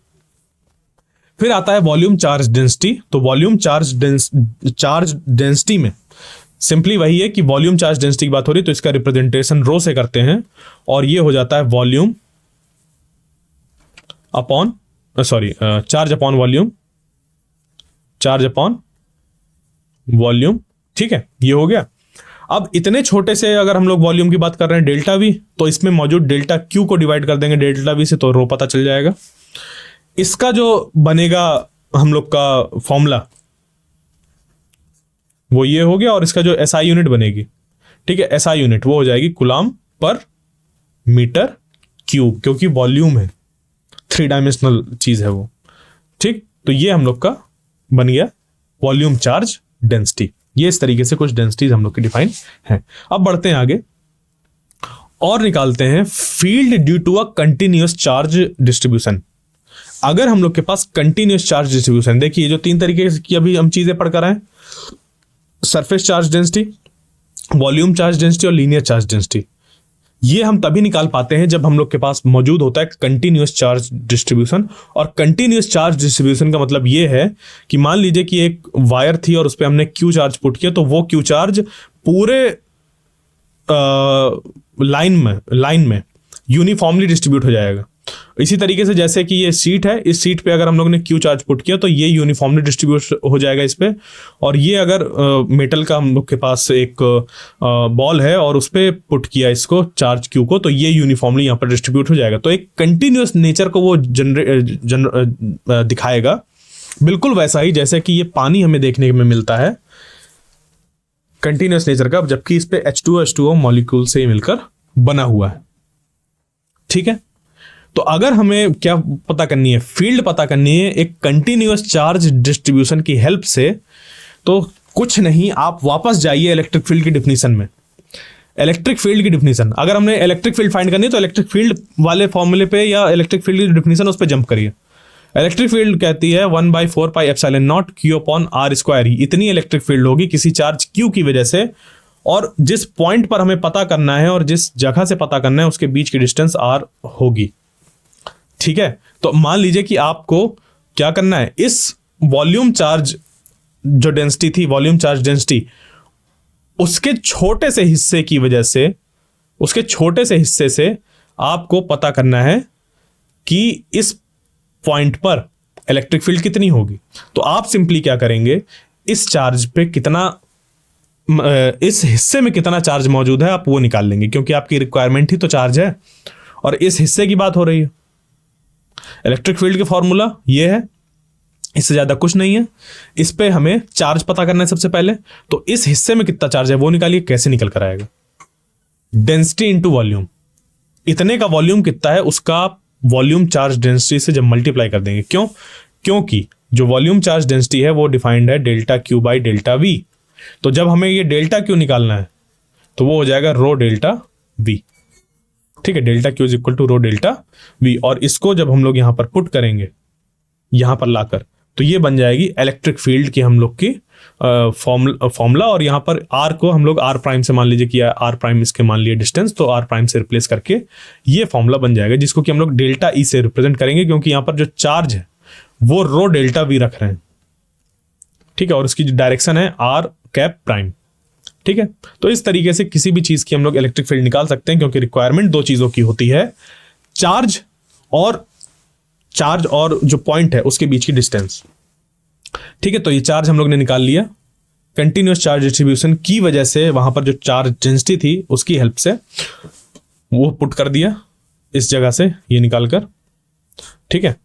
फिर आता है वॉल्यूम चार्ज डेंसिटी। तो वॉल्यूम चार्ज डेंसिटी में सिंपली वही है कि वॉल्यूम चार्ज डेंसिटी की बात हो रही है तो इसका रिप्रेजेंटेशन रो से करते हैं, और ये हो जाता है volume upon charge upon volume, charge upon volume. ठीक है, ये हो गया। अब इतने छोटे से अगर हम लोग वॉल्यूम की बात कर रहे हैं डेल्टा V, तो इसमें मौजूद डेल्टा Q को डिवाइड कर देंगे डेल्टा V से, तो रो पता चल जाएगा। इसका जो बनेगा हम लोग का फॉर्मूला वो ये हो गया, और इसका जो SI यूनिट बनेगी, ठीक है, SI यूनिट वो हो जाएगी कूलम पर मीटर क्यूब, क्योंकि वॉल्यूम है, 3 डायमेंशनल चीज है वो। ठीक, तो ये हम लोग का बन गया वॉल्यूम चार्ज डेंसिटी। ये इस तरीके से कुछ डेंसिटीज हम लोग की डिफाइन है। अब बढ़ते हैं आगे और निकालते हैं field due to a continuous charge distribution. अगर हम लोग के पास कंटिन्यूअस चार्ज डिस्ट्रीब्यूशन, देखिए जो 3 तरीके की अभी हम चीजें पढ़कर आए, surface charge density, volume charge density और लीनियर चार्ज डेंसिटी, ये हम तभी निकाल पाते हैं जब हम लोग के पास मौजूद होता है कंटिन्यूअस चार्ज डिस्ट्रीब्यूशन। और कंटिन्यूअस चार्ज डिस्ट्रीब्यूशन का मतलब ये है कि मान लीजिए कि एक वायर थी और उस पर हमने क्यू चार्ज पुट किया, तो वो क्यू चार्ज पूरे लाइन में यूनिफॉर्मली डिस्ट्रीब्यूट हो जाएगा। इसी तरीके से जैसे कि ये सीट है, इस सीट पे अगर हम लोग ने क्यू चार्ज पुट किया तो ये यूनिफॉर्मली डिस्ट्रीब्यूट हो जाएगा इस पे। और ये अगर मेटल का हम लोग के पास एक बॉल है और उस पे पुट किया इसको चार्ज क्यू को, तो ये यूनिफॉर्मली यहाँ पर डिस्ट्रीब्यूट हो जाएगा। तो एक कंटिन्यूअस नेचर को वो दिखाएगा, बिल्कुल वैसा ही जैसे कि ये पानी हमें देखने में मिलता है कंटिन्यूअस नेचर का, जबकि इस पे H2O मॉलिक्यूल से मिलकर बना हुआ है। ठीक है, तो अगर हमें क्या पता करनी है, फील्ड पता करनी है एक कंटिन्यूअस चार्ज डिस्ट्रीब्यूशन की हेल्प से, तो कुछ नहीं, आप वापस जाइए इलेक्ट्रिक फील्ड की डिफिनीशन में। इलेक्ट्रिक फील्ड की डिफिनीशन, अगर हमने इलेक्ट्रिक फील्ड फाइंड करनी है तो इलेक्ट्रिक फील्ड वाले फॉर्मूले पे या इलेक्ट्रिक फील्ड की डिफिनीशन उस पर जंप करिए। इलेक्ट्रिक फील्ड कहती है 1/4πε0 Q/r²। इतनी इलेक्ट्रिक फील्ड होगी किसी चार्ज Q की वजह से, और जिस पॉइंट पर हमें पता करना है और जिस जगह से पता करना है उसके बीच की डिस्टेंस r होगी। ठीक है, तो मान लीजिए कि आपको क्या करना है, इस वॉल्यूम चार्ज जो डेंसिटी थी, वॉल्यूम चार्ज डेंसिटी, उसके छोटे से हिस्से की वजह से, उसके छोटे से हिस्से से आपको पता करना है कि इस पॉइंट पर इलेक्ट्रिक फील्ड कितनी होगी। तो आप सिंपली क्या करेंगे, इस चार्ज पे कितना, इस हिस्से में कितना चार्ज मौजूद है आप वो निकाल लेंगे, क्योंकि आपकी रिक्वायरमेंट ही तो चार्ज है और इस हिस्से की बात हो रही है। इलेक्ट्रिक फील्ड का फॉर्मूला ये है, इससे ज्यादा कुछ नहीं है। इस पे हमें चार्ज पता करना है सबसे पहले, तो इस हिस्से में कितना चार्ज है वो निकालिए। कैसे निकल कर आएगा, डेंसिटी इंटू वॉल्यूम, इतने का वॉल्यूम कितना है उसका वॉल्यूम चार्ज डेंसिटी से जब मल्टीप्लाई कर देंगे। क्यों? क्योंकि जो वॉल्यूम चार्ज डेंसिटी है वो डिफाइंड है delta Q by delta we. तो जब हमें ये डेल्टा क्यू निकालना है तो वो हो जाएगा रो डेल्टा वी। ठीक है, delta Q is equal to rho delta V. और इसको जब हम लोग यहां पर पुट करेंगे, यहां पर लाकर, तो ये बन जाएगी इलेक्ट्रिक फील्ड की हम लोग की फॉर्मूला। और यहां पर आर को हम लोग आर प्राइम से मान लीजिए कि आर प्राइम इसके मान लिए डिस्टेंस, तो आर प्राइम से रिप्लेस करके ये फॉर्मूला बन जाएगा, जिसको कि हम लोग डेल्टा ई से रिप्रेजेंट करेंगे, क्योंकि यहां पर जो चार्ज है वो रो डेल्टा वी रख रहे हैं। ठीक है, और उसकी जो डायरेक्शन है आर कैप प्राइम। ठीक है, तो इस तरीके से किसी भी चीज की हम लोग इलेक्ट्रिक फील्ड निकाल सकते हैं, क्योंकि रिक्वायरमेंट 2 चीजों की होती है, चार्ज और जो पॉइंट है उसके बीच की डिस्टेंस। ठीक है, तो ये चार्ज हम लोग ने निकाल लिया कंटिन्यूअस चार्ज डिस्ट्रीब्यूशन की वजह से, वहां पर जो चार्ज डेंसिटी थी उसकी हेल्प से वो पुट कर दिया इस जगह से ये निकालकर। ठीक है,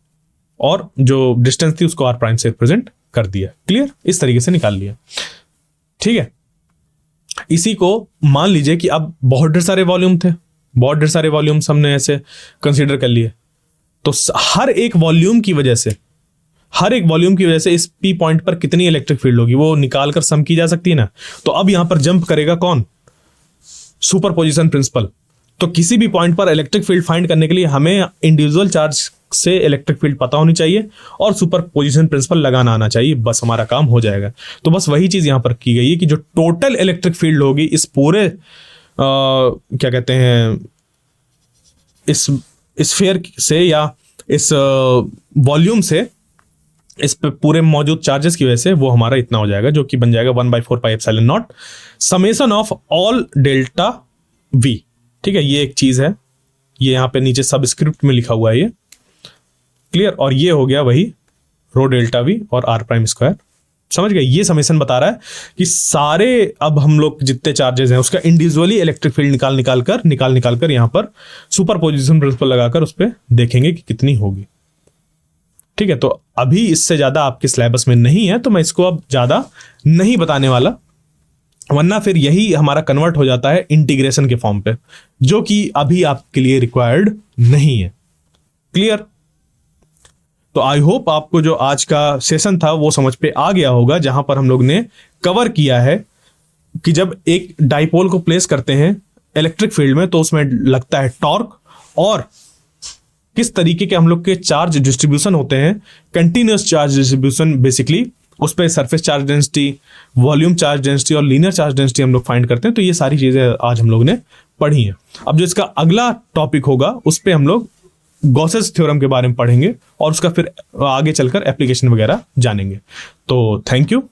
और जो डिस्टेंस थी उसको आर प्राइम से रिप्रेजेंट कर दिया। क्लियर, इस तरीके से निकाल लिया। ठीक है, इसी को मान लीजिए कि अब बहुत ढेर सारे वॉल्यूम थे, बहुत ढेर सारे वॉल्यूम्स हमने ऐसे कंसीडर कर लिए, तो हर एक वॉल्यूम की वजह से इस पी पॉइंट पर कितनी इलेक्ट्रिक फील्ड होगी वो निकाल कर सम की जा सकती है ना। तो अब यहां पर जंप करेगा कौन, सुपरपोजिशन प्रिंसिपल। तो किसी भी पॉइंट पर इलेक्ट्रिक फील्ड फाइंड करने के लिए हमें इंडिविजुअल चार्ज से इलेक्ट्रिक फील्ड पता होनी चाहिए और सुपरपोजिशन प्रिंसिपल लगाना आना चाहिए, बस हमारा काम हो जाएगा। तो बस वही चीज यहां पर की गई है कि जो टोटल इलेक्ट्रिक फील्ड होगी इस पूरे क्या कहते हैं, इस स्फीयर से या इस वॉल्यूम से, इस पे पूरे मौजूद चार्जेस की वजह से वो हमारा इतना हो जाएगा, जो कि बन जाएगा 1/4πε0 summation of all delta V. ठीक है, ये एक चीज है, ये यहां पे नीचे सबस्क्रिप्ट में लिखा हुआ है ये। क्लियर, और ये हो गया वही रो डेल्टा वी और आर प्राइम स्क्वायर। समझ गए, ये समेशन बता रहा है कि सारे अब हम लोग जितने चार्जेस हैं उसका इंडिविजुअली इलेक्ट्रिक फील्ड निकाल कर यहां पर सुपरपोजिशन प्रिंसिपल लगाकर उस पर देखेंगे कि कितनी होगी। ठीक है, तो अभी इससे ज्यादा आपके सिलेबस में नहीं है, तो मैं इसको अब ज्यादा नहीं बताने वाला, वरना फिर यही हमारा कन्वर्ट हो जाता है इंटीग्रेशन के फॉर्म पे, जो कि अभी आपके लिए रिक्वायर्ड नहीं है। क्लियर, तो आई होप आपको जो आज का सेशन था वो समझ पे आ गया होगा, जहां पर हम लोग ने कवर किया है कि जब एक डाइपोल को प्लेस करते हैं इलेक्ट्रिक फील्ड में तो उसमें लगता है टॉर्क, और किस तरीके के हम लोग के चार्ज डिस्ट्रीब्यूशन होते हैं, कंटिन्यूअस चार्ज डिस्ट्रीब्यूशन बेसिकली, उस पर surface charge density, volume charge density और लीनियर चार्ज डेंसिटी हम लोग फाइंड करते हैं। तो ये सारी चीजें आज हम लोग ने पढ़ी हैं। अब जो इसका अगला टॉपिक होगा उस पर हम लोग गॉसेस थ्योरम के बारे में पढ़ेंगे और उसका फिर आगे चलकर एप्लीकेशन वगैरह जानेंगे। तो थैंक यू।